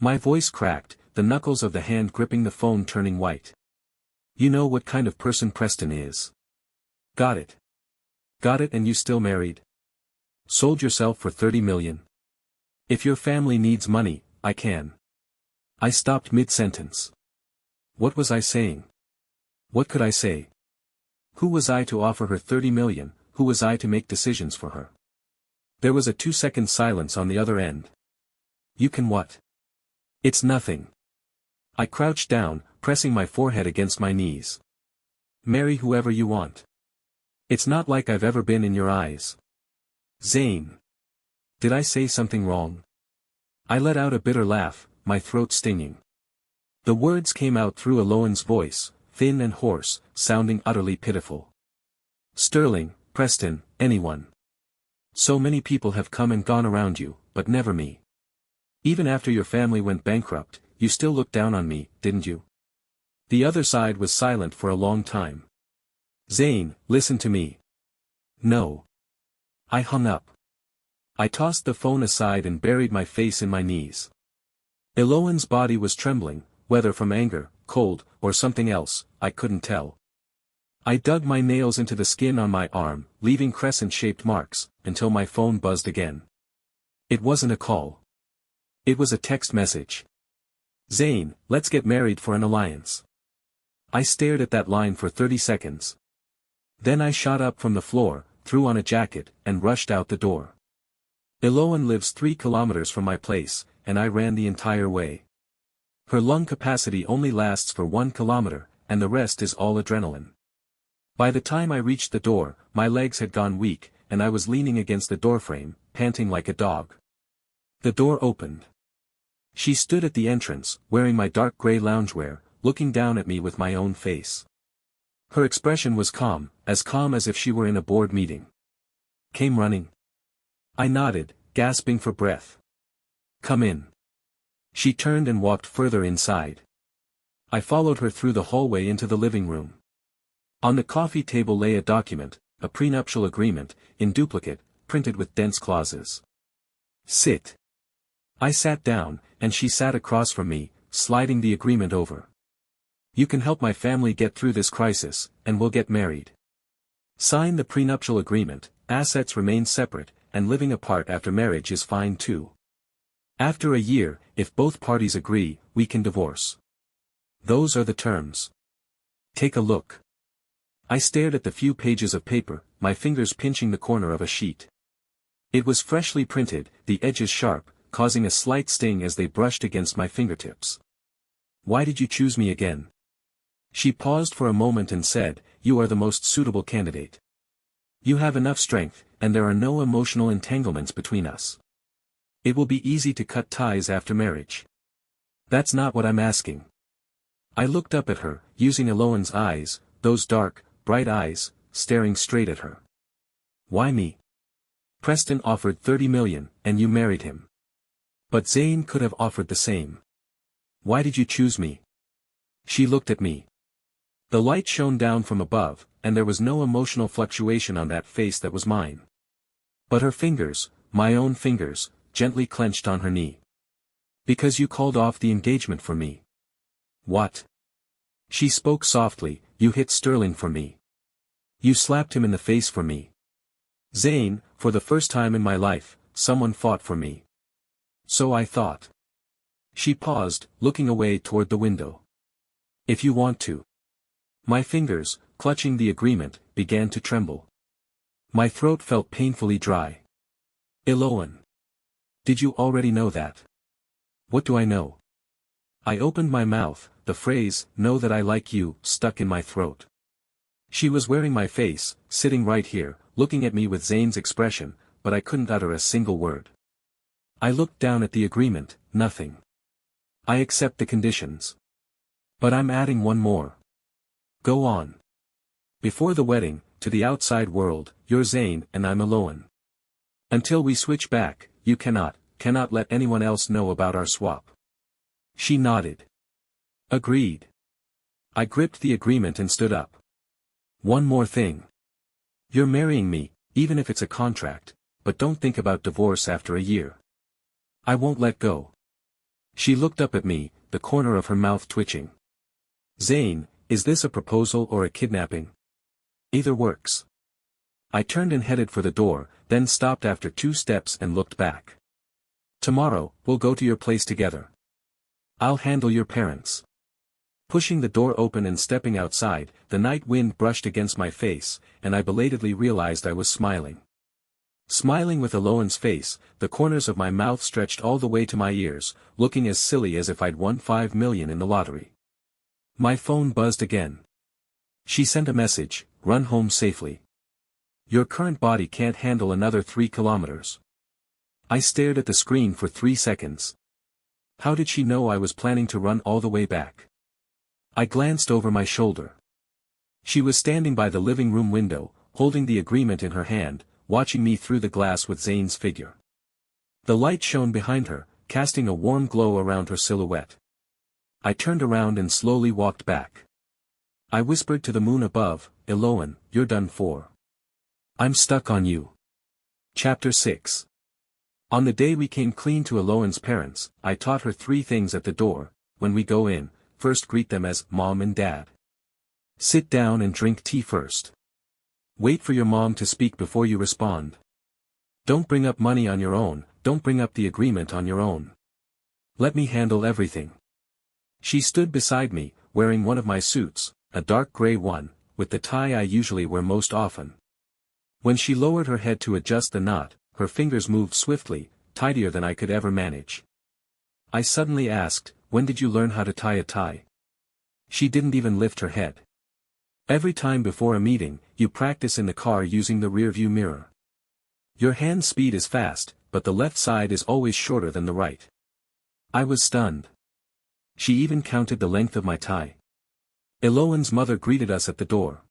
My voice cracked, the knuckles of the hand gripping the phone turning white. You know what kind of person Preston is. Got it. Got it, and you still married? Sold yourself for 30 million. If your family needs money, I can. I stopped mid-sentence. What was I saying? What could I say? Who was I to offer her 30 million, who was I to make decisions for her? There was a 2-second silence on the other end. You can what? It's nothing. I crouched down, pressing my forehead against my knees. Marry whoever you want. It's not like I've ever been in your eyes. Zane. Did I say something wrong? I let out a bitter laugh, my throat stinging. The words came out through Eloan's voice, thin and hoarse, sounding utterly pitiful. Sterling, Preston, anyone. So many people have come and gone around you, but never me. Even after your family went bankrupt, you still looked down on me, didn't you? The other side was silent for a long time. Zane, listen to me. No. I hung up. I tossed the phone aside and buried my face in my knees. Eloan's body was trembling, whether from anger, cold, or something else, I couldn't tell. I dug my nails into the skin on my arm, leaving crescent-shaped marks, until my phone buzzed again. It wasn't a call. It was a text message. Zane, let's get married for an alliance. I stared at that line for 30 seconds. Then I shot up from the floor, threw on a jacket, and rushed out the door. Eloan lives 3 kilometers from my place, and I ran the entire way. Her lung capacity only lasts for 1 kilometer, and the rest is all adrenaline. By the time I reached the door, my legs had gone weak, and I was leaning against the doorframe, panting like a dog. The door opened. She stood at the entrance, wearing my dark gray loungewear, looking down at me with my own face. Her expression was calm as if she were in a board meeting. Came running? I nodded, gasping for breath. Come in. She turned and walked further inside. I followed her through the hallway into the living room. On the coffee table lay a document, a prenuptial agreement, in duplicate, printed with dense clauses. Sit. I sat down, and she sat across from me, sliding the agreement over. You can help my family get through this crisis, and we'll get married. Sign the prenuptial agreement, assets remain separate, and living apart after marriage is fine too. After a year, if both parties agree, we can divorce. Those are the terms. Take a look. I stared at the few pages of paper, my fingers pinching the corner of a sheet. It was freshly printed, the edges sharp, causing a slight sting as they brushed against my fingertips. Why did you choose me again? She paused for a moment and said, You are the most suitable candidate. You have enough strength, and there are no emotional entanglements between us. It will be easy to cut ties after marriage. That's not what I'm asking. I looked up at her, using Eloan's eyes, those dark, bright eyes, staring straight at her. Why me? Preston offered 30 million, and you married him. But Zane could have offered the same. Why did you choose me? She looked at me. The light shone down from above, and there was no emotional fluctuation on that face that was mine. But her fingers, my own fingers, gently clenched on her knee. Because you called off the engagement for me. What? She spoke softly, You hit Sterling for me. You slapped him in the face for me. Zane, for the first time in my life, someone fought for me. So I thought. She paused, looking away toward the window. If you want to. My fingers, clutching the agreement, began to tremble. My throat felt painfully dry. Eloan. Did you already know that? What do I know? I opened my mouth, the phrase, know that I like you, stuck in my throat. She was wearing my face, sitting right here, looking at me with Zane's expression, but I couldn't utter a single word. I looked down at the agreement, nothing. I accept the conditions. But I'm adding one more. Go on. Before the wedding, to the outside world, you're Zane and I'm Eloan. Until we switch back, you cannot let anyone else know about our swap. She nodded. Agreed. I gripped the agreement and stood up. One more thing. You're marrying me, even if it's a contract, but don't think about divorce after a year. I won't let go. She looked up at me, the corner of her mouth twitching. Zane, is this a proposal or a kidnapping? Either works. I turned and headed for the door, then stopped after 2 steps and looked back. Tomorrow, we'll go to your place together. I'll handle your parents. Pushing the door open and stepping outside, the night wind brushed against my face, and I belatedly realized I was smiling. Smiling with Eloan's face, the corners of my mouth stretched all the way to my ears, looking as silly as if I'd won 5 million in the lottery. My phone buzzed again. She sent a message, run home safely. Your current body can't handle another 3 kilometers. I stared at the screen for 3 seconds. How did she know I was planning to run all the way back? I glanced over my shoulder. She was standing by the living room window, holding the agreement in her hand, watching me through the glass with Zane's figure. The light shone behind her, casting a warm glow around her silhouette. I turned around and slowly walked back. I whispered to the moon above, Eloan, you're done for. I'm stuck on you. Chapter 6. On the day we came clean to Eloan's parents, I taught her 3 things at the door. When we go in, first greet them as Mom and Dad. Sit down and drink tea first. Wait for your mom to speak before you respond. Don't bring up money on your own, don't bring up the agreement on your own. Let me handle everything. She stood beside me, wearing one of my suits, a dark gray one, with the tie I usually wear most often. When she lowered her head to adjust the knot, her fingers moved swiftly, tidier than I could ever manage. I suddenly asked, when did you learn how to tie a tie? She didn't even lift her head. Every time before a meeting, you practice in the car using the rearview mirror. Your hand speed is fast, but the left side is always shorter than the right. I was stunned. She even counted the length of my tie. Eloan's mother greeted us at the door.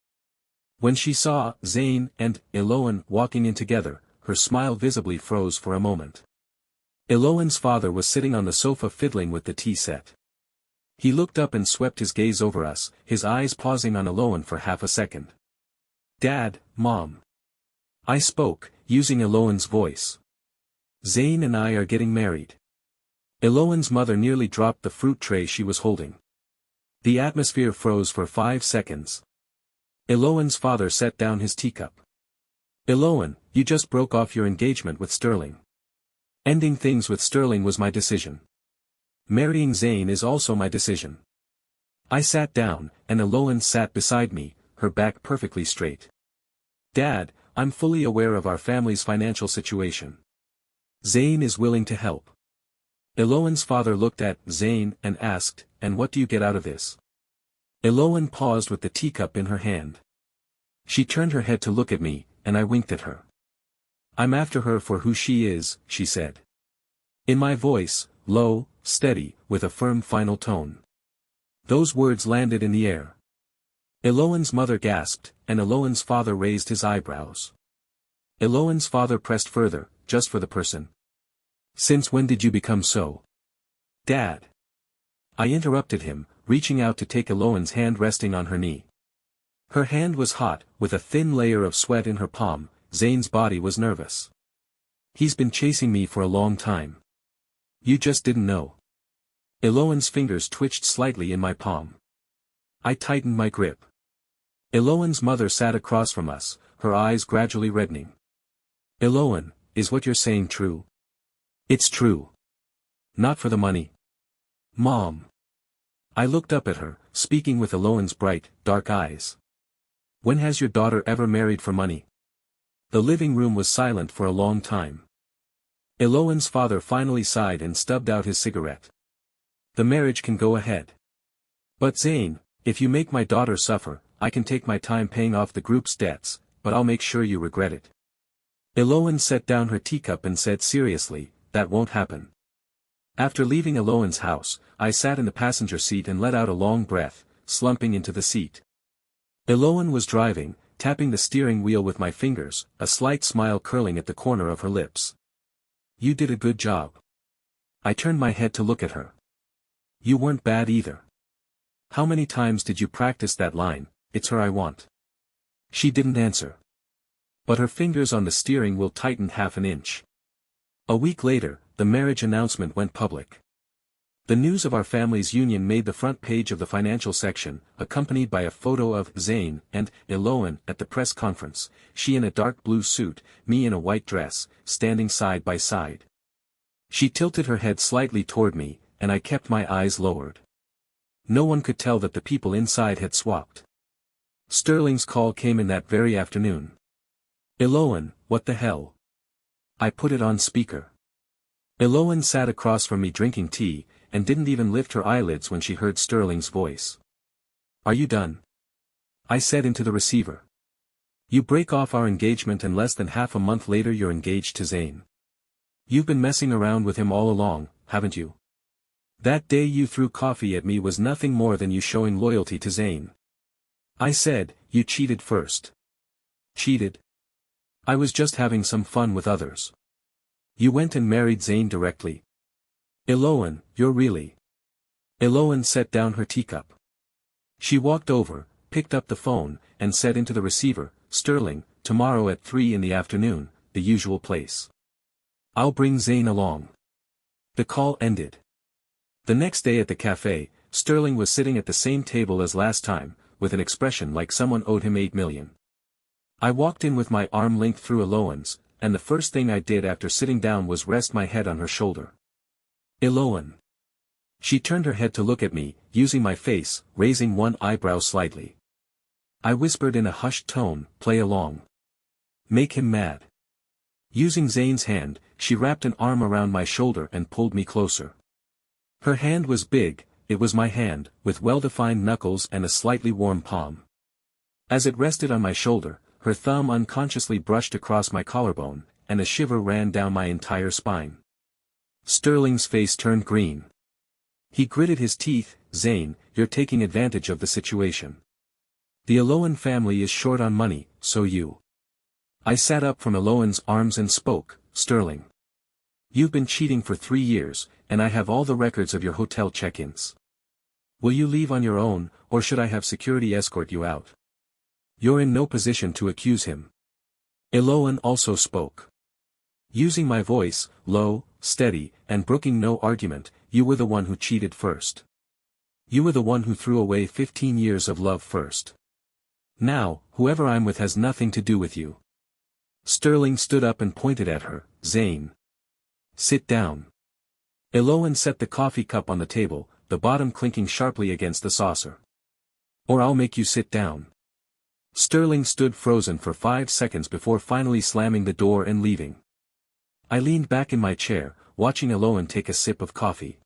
When she saw Zane and Eloan walking in together, her smile visibly froze for a moment. Eloan's father was sitting on the sofa fiddling with the tea set. He looked up and swept his gaze over us, his eyes pausing on Eloan for half a second. Dad, Mom. I spoke, using Eloan's voice. Zane and I are getting married. Eloan's mother nearly dropped the fruit tray she was holding. The atmosphere froze for 5 seconds. Eloan's father set down his teacup. Eloan, you just broke off your engagement with Sterling. Ending things with Sterling was my decision. Marrying Zane is also my decision. I sat down, and Eloan sat beside me, her back perfectly straight. Dad, I'm fully aware of our family's financial situation. Zane is willing to help. Eloan's father looked at Zane and asked, and what do you get out of this? Eloan paused with the teacup in her hand. She turned her head to look at me, and I winked at her. I'm after her for who she is, she said. In my voice, low, steady, with a firm final tone. Those words landed in the air. Eloan's mother gasped, and Eloan's father raised his eyebrows. Eloan's father pressed further, just for the person. Since when did you become so? Dad. I interrupted him, reaching out to take Eloan's hand resting on her knee. Her hand was hot, with a thin layer of sweat in her palm. Zane's body was nervous. He's been chasing me for a long time. You just didn't know. Eloan's fingers twitched slightly in my palm. I tightened my grip. Eloan's mother sat across from us, her eyes gradually reddening. Eloan, is what you're saying true? It's true. Not for the money. Mom. I looked up at her, speaking with Eloan's bright, dark eyes. When has your daughter ever married for money? The living room was silent for a long time. Eloan's father finally sighed and stubbed out his cigarette. The marriage can go ahead. But Zane, if you make my daughter suffer, I can take my time paying off the group's debts, but I'll make sure you regret it. Eloan set down her teacup and said seriously, that won't happen. After leaving Eloan's house, I sat in the passenger seat and let out a long breath, slumping into the seat. Eloan was driving, tapping the steering wheel with my fingers, a slight smile curling at the corner of her lips. "You did a good job." I turned my head to look at her. "You weren't bad either. How many times did you practice that line, 'It's her I want'?" She didn't answer. But her fingers on the steering wheel tightened half an inch. A week later, the marriage announcement went public. The news of our family's union made the front page of the financial section, accompanied by a photo of Zane and Eloan at the press conference, she in a dark blue suit, me in a white dress, standing side by side. She tilted her head slightly toward me, and I kept my eyes lowered. No one could tell that the people inside had swapped. Sterling's call came in that very afternoon. "Eloan, what the hell?" I put it on speaker. Eloan sat across from me drinking tea, and didn't even lift her eyelids when she heard Sterling's voice. "Are you done?" I said into the receiver. "You break off our engagement and less than half a month later you're engaged to Zane. You've been messing around with him all along, haven't you? That day you threw coffee at me was nothing more than you showing loyalty to Zane." I said, "You cheated first." "Cheated? I was just having some fun with others. You went and married Zane directly. Eloan, you're really..." Eloan set down her teacup. She walked over, picked up the phone, and said into the receiver, "Sterling, tomorrow at 3 in the afternoon, the usual place. I'll bring Zane along." The call ended. The next day at the cafe, Sterling was sitting at the same table as last time, with an expression like someone owed him 8 million. I walked in with my arm linked through Eloan's, and the first thing I did after sitting down was rest my head on her shoulder. "Eloan." She turned her head to look at me, using my face, raising one eyebrow slightly. I whispered in a hushed tone, "Play along. Make him mad." Using Zane's hand, she wrapped an arm around my shoulder and pulled me closer. Her hand was big, it was my hand, with well-defined knuckles and a slightly warm palm. As it rested on my shoulder, her thumb unconsciously brushed across my collarbone, and a shiver ran down my entire spine. Sterling's face turned green. He gritted his teeth. "Zane, you're taking advantage of the situation. The Eloan family is short on money, so you..." I sat up from Eloan's arms and spoke, "Sterling. You've been cheating for 3 years, and I have all the records of your hotel check-ins. Will you leave on your own, or should I have security escort you out? You're in no position to accuse him." Eloan also spoke. Using my voice, low, steady, and brooking no argument, "You were the one who cheated first. You were the one who threw away 15 years of love first. Now, whoever I'm with has nothing to do with you." Sterling stood up and pointed at her, "Zane. Sit down." Eloan set the coffee cup on the table, the bottom clinking sharply against the saucer. "Or I'll make you sit down." Sterling stood frozen for 5 seconds before finally slamming the door and leaving. I leaned back in my chair, watching Eloan take a sip of coffee.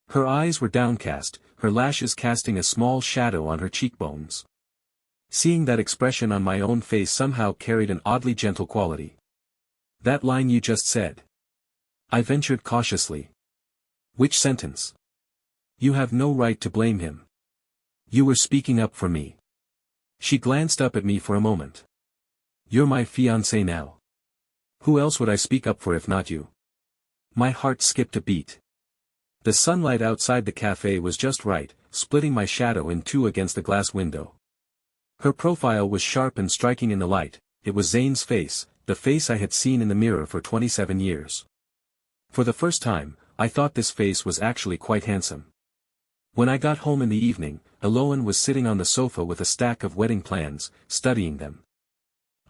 Her eyes were downcast, her lashes casting a small shadow on her cheekbones. Seeing that expression on my own face somehow carried an oddly gentle quality. "That line you just said?" I ventured cautiously. "Which sentence?" "You have no right to blame him. You were speaking up for me." She glanced up at me for a moment. "You're my fiancé now. Who else would I speak up for if not you?" My heart skipped a beat. The sunlight outside the cafe was just right, splitting my shadow in two against the glass window. Her profile was sharp and striking in the light. It was Zane's face, the face I had seen in the mirror for 27 years. For the first time, I thought this face was actually quite handsome. When I got home in the evening, Eloan was sitting on the sofa with a stack of wedding plans, studying them.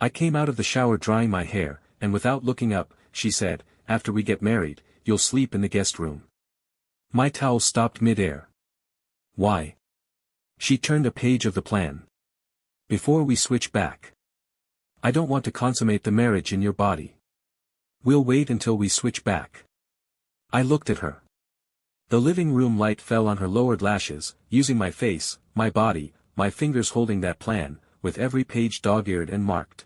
I came out of the shower drying my hair, and without looking up, she said, "After we get married, you'll sleep in the guest room." My towel stopped mid-air. "Why?" She turned a page of the plan. "Before we switch back. I don't want to consummate the marriage in your body. We'll wait until we switch back." I looked at her. The living room light fell on her lowered lashes, using my face, my body, my fingers holding that plan, with every page dog-eared and marked.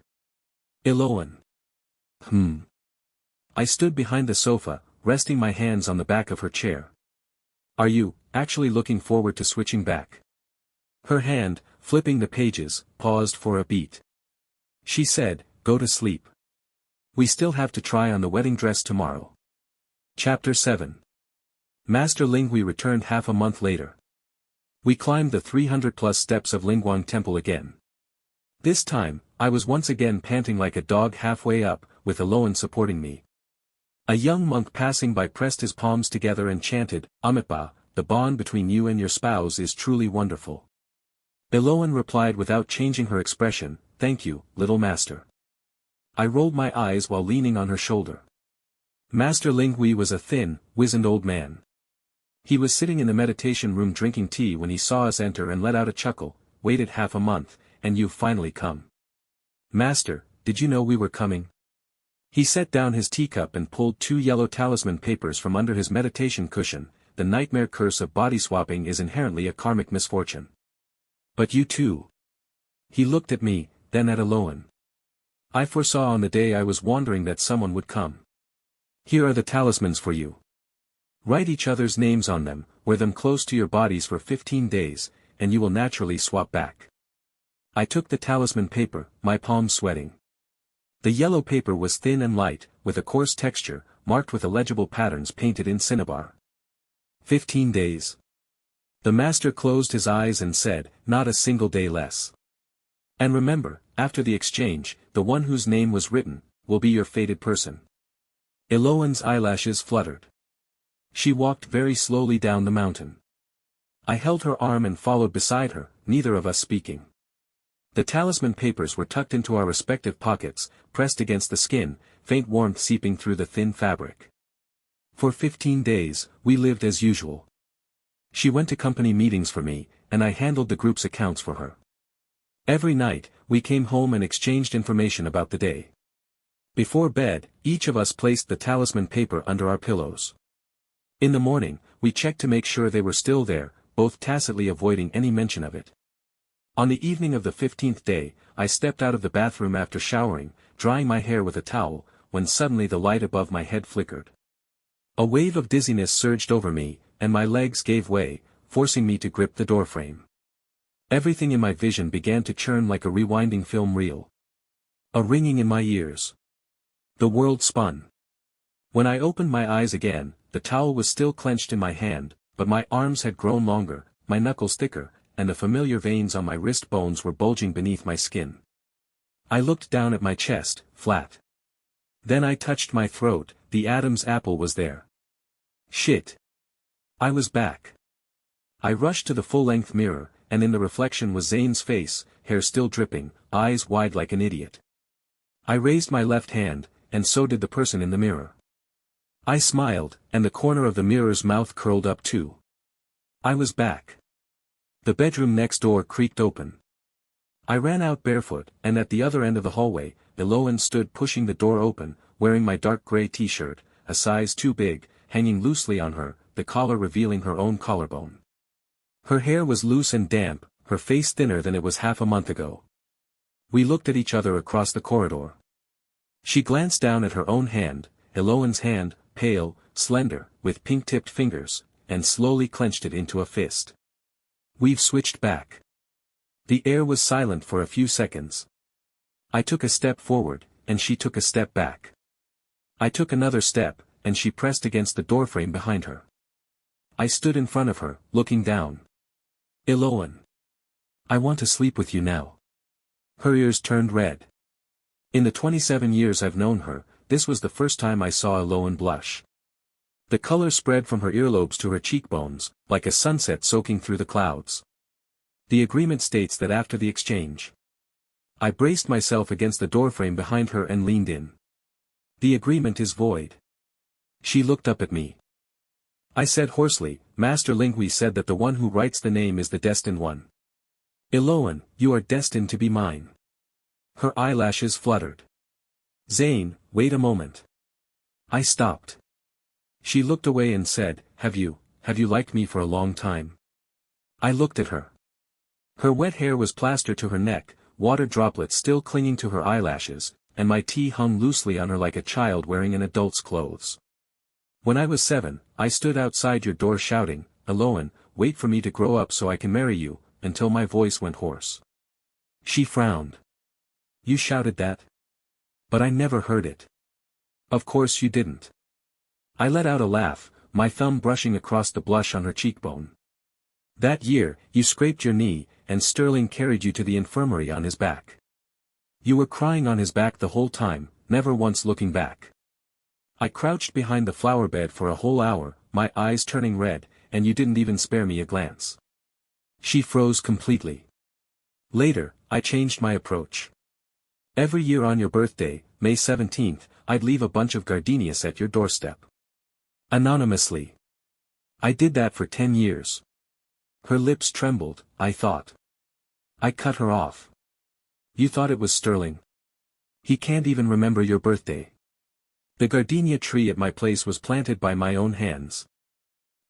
"Eloan." I stood behind the sofa, resting my hands on the back of her chair. Are you, actually looking forward to switching back? Her hand, flipping the pages, paused for a beat. She said, go to sleep. We still have to try on the wedding dress tomorrow. Chapter 7. Master Lingui returned half a month later. We climbed the 300+ steps of Lingguang Temple again. This time, I was once again panting like a dog halfway up, with Eloan supporting me. A young monk passing by pressed his palms together and chanted, Amitba, the bond between you and your spouse is truly wonderful. Eloan replied without changing her expression, thank you, little master. I rolled my eyes while leaning on her shoulder. Master Lingui was a thin, wizened old man. He was sitting in the meditation room drinking tea when he saw us enter and let out a chuckle, waited half a month, and you've finally come. Master, did you know we were coming? He set down his teacup and pulled 2 yellow talisman papers from under his meditation cushion. The nightmare curse of body swapping is inherently a karmic misfortune. But you too. He looked at me, then at Eloan. I foresaw on the day I was wandering that someone would come. Here are the talismans for you. Write each other's names on them, wear them close to your bodies for 15 days, and you will naturally swap back. I took the talisman paper, my palms sweating. The yellow paper was thin and light, with a coarse texture, marked with illegible patterns painted in cinnabar. 15 days. The master closed his eyes and said, not a single day less. And remember, after the exchange, the one whose name was written, will be your fated person. Eloan's eyelashes fluttered. She walked very slowly down the mountain. I held her arm and followed beside her, neither of us speaking. The talisman papers were tucked into our respective pockets, pressed against the skin, faint warmth seeping through the thin fabric. For 15 days, we lived as usual. She went to company meetings for me, and I handled the group's accounts for her. Every night, we came home and exchanged information about the day. Before bed, each of us placed the talisman paper under our pillows. In the morning, we checked to make sure they were still there, both tacitly avoiding any mention of it. On the evening of the 15th day, I stepped out of the bathroom after showering, drying my hair with a towel, when suddenly the light above my head flickered. A wave of dizziness surged over me, and my legs gave way, forcing me to grip the doorframe. Everything in my vision began to churn like a rewinding film reel. A ringing in my ears. The world spun. When I opened my eyes again, the towel was still clenched in my hand, but my arms had grown longer, my knuckles thicker, and the familiar veins on my wrist bones were bulging beneath my skin. I looked down at my chest, flat. Then I touched my throat, the Adam's apple was there. Shit. I was back. I rushed to the full-length mirror, and in the reflection was Zane's face, hair still dripping, eyes wide like an idiot. I raised my left hand, and so did the person in the mirror. I smiled, and the corner of the mirror's mouth curled up too. I was back. The bedroom next door creaked open. I ran out barefoot, and at the other end of the hallway, Eloan stood pushing the door open, wearing my dark gray t-shirt, a size too big, hanging loosely on her, the collar revealing her own collarbone. Her hair was loose and damp, her face thinner than it was half a month ago. We looked at each other across the corridor. She glanced down at her own hand, Eloan's hand, pale, slender, with pink-tipped fingers, and slowly clenched it into a fist. We've switched back. The air was silent for a few seconds. I took a step forward, and she took a step back. I took another step, and she pressed against the doorframe behind her. I stood in front of her, looking down. Eloan. I want to sleep with you now. Her ears turned red. In the 27 years I've known her, this was the first time I saw Eloan blush. The color spread from her earlobes to her cheekbones, like a sunset soaking through the clouds. The agreement states that after the exchange. I braced myself against the doorframe behind her and leaned in. The agreement is void. She looked up at me. I said hoarsely, Master Lingui said that the one who writes the name is the destined one. Eloan, you are destined to be mine. Her eyelashes fluttered. Zane, wait a moment. I stopped. She looked away and said, Have you liked me for a long time? I looked at her. Her wet hair was plastered to her neck, water droplets still clinging to her eyelashes, and my tea hung loosely on her like a child wearing an adult's clothes. When I was 7, I stood outside your door shouting, "Eloan, wait for me to grow up so I can marry you," until my voice went hoarse. She frowned. You shouted that? But I never heard it. Of course you didn't. I let out a laugh, my thumb brushing across the blush on her cheekbone. That year, you scraped your knee, and Sterling carried you to the infirmary on his back. You were crying on his back the whole time, never once looking back. I crouched behind the flower bed for a whole hour, my eyes turning red, and you didn't even spare me a glance. She froze completely. Later, I changed my approach. Every year on your birthday, May 17th, I'd leave a bunch of gardenias at your doorstep. Anonymously. I did that for 10 years. Her lips trembled, I thought. I cut her off. You thought it was Sterling? He can't even remember your birthday. The gardenia tree at my place was planted by my own hands.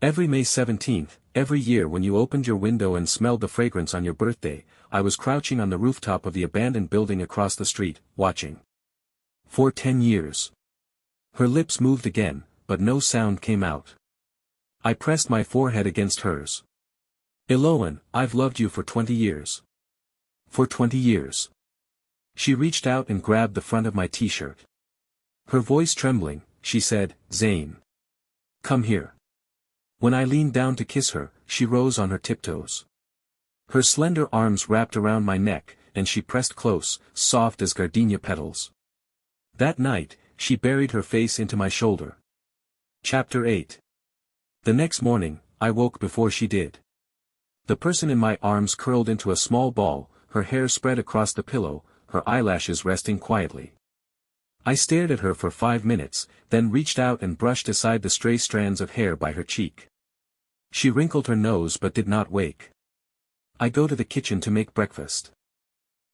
Every May 17th, every year when you opened your window and smelled the fragrance on your birthday, I was crouching on the rooftop of the abandoned building across the street, watching. For 10 years. Her lips moved again, but no sound came out. I pressed my forehead against hers. Eloan, I've loved you for 20 years. For 20 years. She reached out and grabbed the front of my t-shirt. Her voice trembling, she said, Zane. Come here. When I leaned down to kiss her, she rose on her tiptoes. Her slender arms wrapped around my neck, and she pressed close, soft as gardenia petals. That night, she buried her face into my shoulder. Chapter 8. The next morning, I woke before she did. The person in my arms curled into a small ball, her hair spread across the pillow, her eyelashes resting quietly. I stared at her for 5 minutes, then reached out and brushed aside the stray strands of hair by her cheek. She wrinkled her nose but did not wake. I go to the kitchen to make breakfast.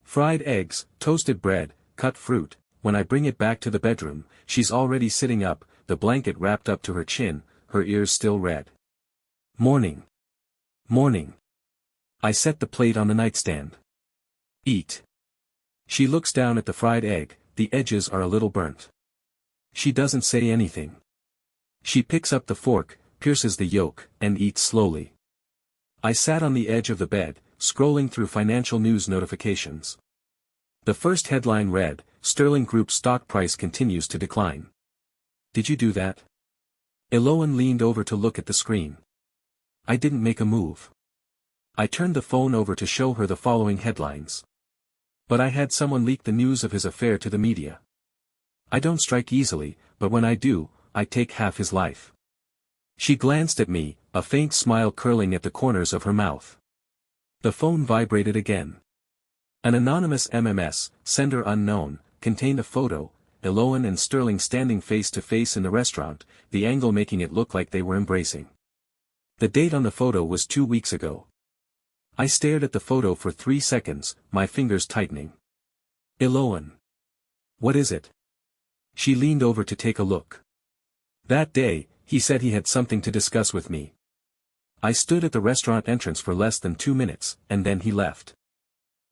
Fried eggs, toasted bread, cut fruit. When I bring it back to the bedroom, she's already sitting up, the blanket wrapped up to her chin, her ears still red. Morning. Morning. I set the plate on the nightstand. Eat. She looks down at the fried egg, the edges are a little burnt. She doesn't say anything. She picks up the fork, pierces the yolk, and eats slowly. I sat on the edge of the bed, scrolling through financial news notifications. The first headline read, Sterling Group stock price continues to decline. Did you do that? Eloan leaned over to look at the screen. I didn't make a move. I turned the phone over to show her the following headlines. But I had someone leak the news of his affair to the media. I don't strike easily, but when I do, I take half his life. She glanced at me, a faint smile curling at the corners of her mouth. The phone vibrated again. An anonymous MMS, sender unknown, contained a photo, Eloan and Sterling standing face to face in the restaurant, the angle making it look like they were embracing. The date on the photo was 2 weeks ago. I stared at the photo for 3 seconds, my fingers tightening. Eloan. What is it? She leaned over to take a look. That day, he said he had something to discuss with me. I stood at the restaurant entrance for less than 2 minutes, and then he left.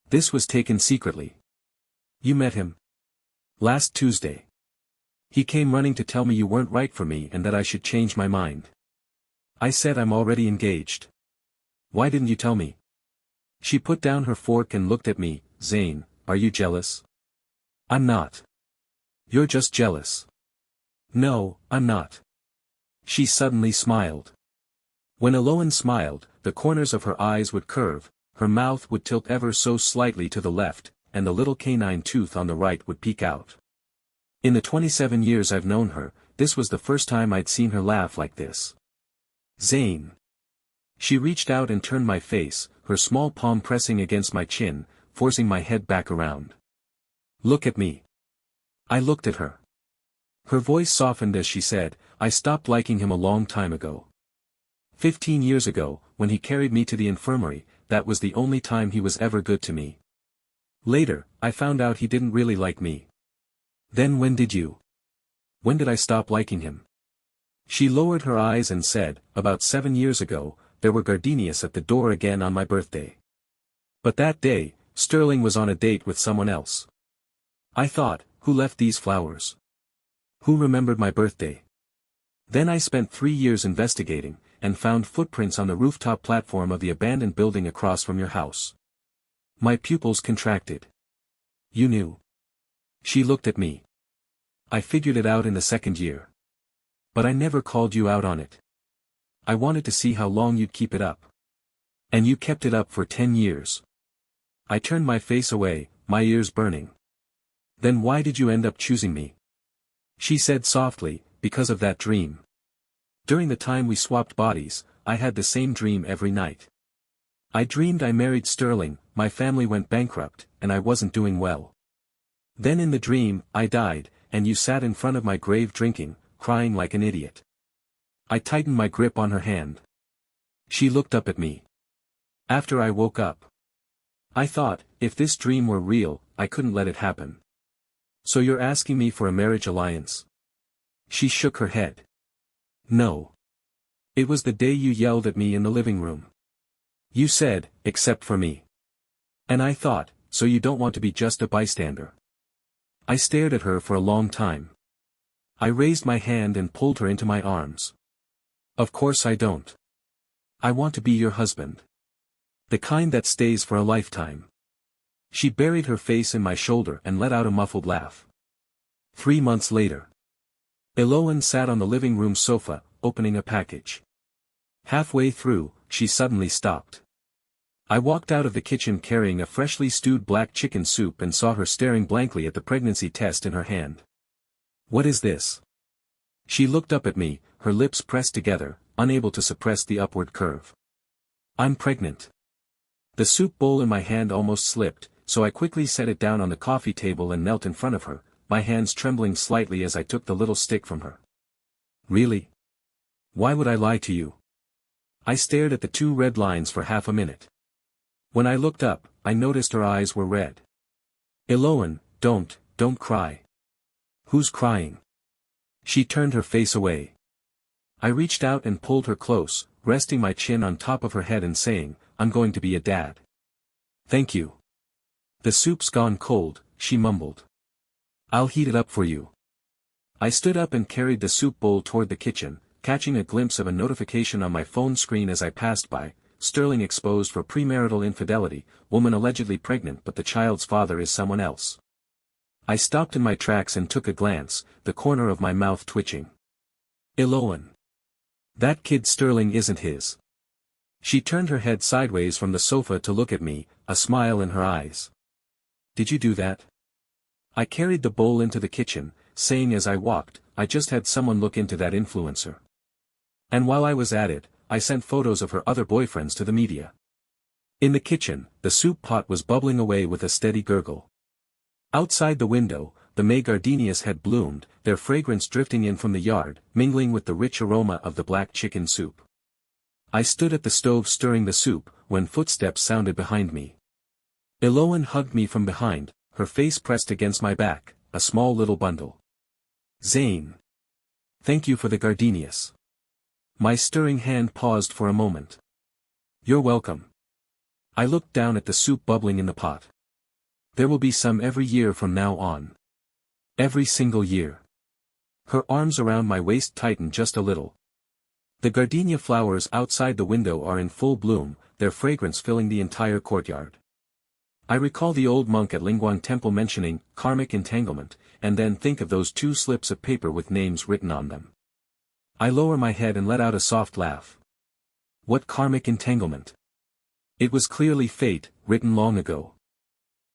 This was taken secretly. You met him? Last Tuesday. He came running to tell me you weren't right for me and that I should change my mind. I said I'm already engaged. Why didn't you tell me? She put down her fork and looked at me. Zane, are you jealous? I'm not. You're just jealous. No, I'm not. She suddenly smiled. When Eloan smiled, the corners of her eyes would curve, her mouth would tilt ever so slightly to the left, and the little canine tooth on the right would peek out. In the 27 years I've known her, this was the first time I'd seen her laugh like this. Zane. She reached out and turned my face, her small palm pressing against my chin, forcing my head back around. Look at me. I looked at her. Her voice softened as she said, I stopped liking him a long time ago. 15 years ago, when he carried me to the infirmary, that was the only time he was ever good to me. Later, I found out he didn't really like me. Then when did you? When did I stop liking him? She lowered her eyes and said, about 7 years ago, there were gardenias at the door again on my birthday. But that day, Sterling was on a date with someone else. I thought, who left these flowers? Who remembered my birthday? Then I spent 3 years investigating, and found footprints on the rooftop platform of the abandoned building across from your house. My pupils contracted. You knew. She looked at me. I figured it out in the second year. But I never called you out on it. I wanted to see how long you'd keep it up. And you kept it up for 10 years. I turned my face away, my ears burning. Then why did you end up choosing me? She said softly, because of that dream. During the time we swapped bodies, I had the same dream every night. I dreamed I married Sterling, my family went bankrupt, and I wasn't doing well. Then in the dream, I died, and you sat in front of my grave drinking, crying like an idiot. I tightened my grip on her hand. She looked up at me. After I woke up. I thought, if this dream were real, I couldn't let it happen. So you're asking me for a marriage alliance? She shook her head. No. It was the day you yelled at me in the living room. You said, except for me. And I thought, so you don't want to be just a bystander. I stared at her for a long time. I raised my hand and pulled her into my arms. Of course I don't. I want to be your husband. The kind that stays for a lifetime. She buried her face in my shoulder and let out a muffled laugh. 3 months later. Eloan sat on the living room sofa, opening a package. Halfway through, she suddenly stopped. I walked out of the kitchen carrying a freshly stewed black chicken soup and saw her staring blankly at the pregnancy test in her hand. What is this? She looked up at me, her lips pressed together, unable to suppress the upward curve. I'm pregnant. The soup bowl in my hand almost slipped, so I quickly set it down on the coffee table and knelt in front of her, my hands trembling slightly as I took the little stick from her. Really? Why would I lie to you? I stared at the 2 red lines for half a minute. When I looked up, I noticed her eyes were red. Eloan, don't cry. Who's crying? She turned her face away. I reached out and pulled her close, resting my chin on top of her head and saying, I'm going to be a dad. Thank you. The soup's gone cold, she mumbled. I'll heat it up for you. I stood up and carried the soup bowl toward the kitchen, catching a glimpse of a notification on my phone screen as I passed by, Sterling exposed for premarital infidelity, woman allegedly pregnant but the child's father is someone else. I stopped in my tracks and took a glance, the corner of my mouth twitching. Eloan. That kid Sterling isn't his. She turned her head sideways from the sofa to look at me, a smile in her eyes. Did you do that? I carried the bowl into the kitchen, saying as I walked, I just had someone look into that influencer. And while I was at it, I sent photos of her other boyfriends to the media. In the kitchen, the soup pot was bubbling away with a steady gurgle. Outside the window, the May gardenias had bloomed, their fragrance drifting in from the yard, mingling with the rich aroma of the black chicken soup. I stood at the stove stirring the soup, when footsteps sounded behind me. Eloan hugged me from behind, her face pressed against my back, a small little bundle. Zane. Thank you for the gardenias. My stirring hand paused for a moment. You're welcome. I looked down at the soup bubbling in the pot. There will be some every year from now on. Every single year. Her arms around my waist tightened just a little. The gardenia flowers outside the window are in full bloom, their fragrance filling the entire courtyard. I recall the old monk at Lingguang Temple mentioning karmic entanglement, and then think of those 2 slips of paper with names written on them. I lower my head and let out a soft laugh. What karmic entanglement? It was clearly fate, written long ago.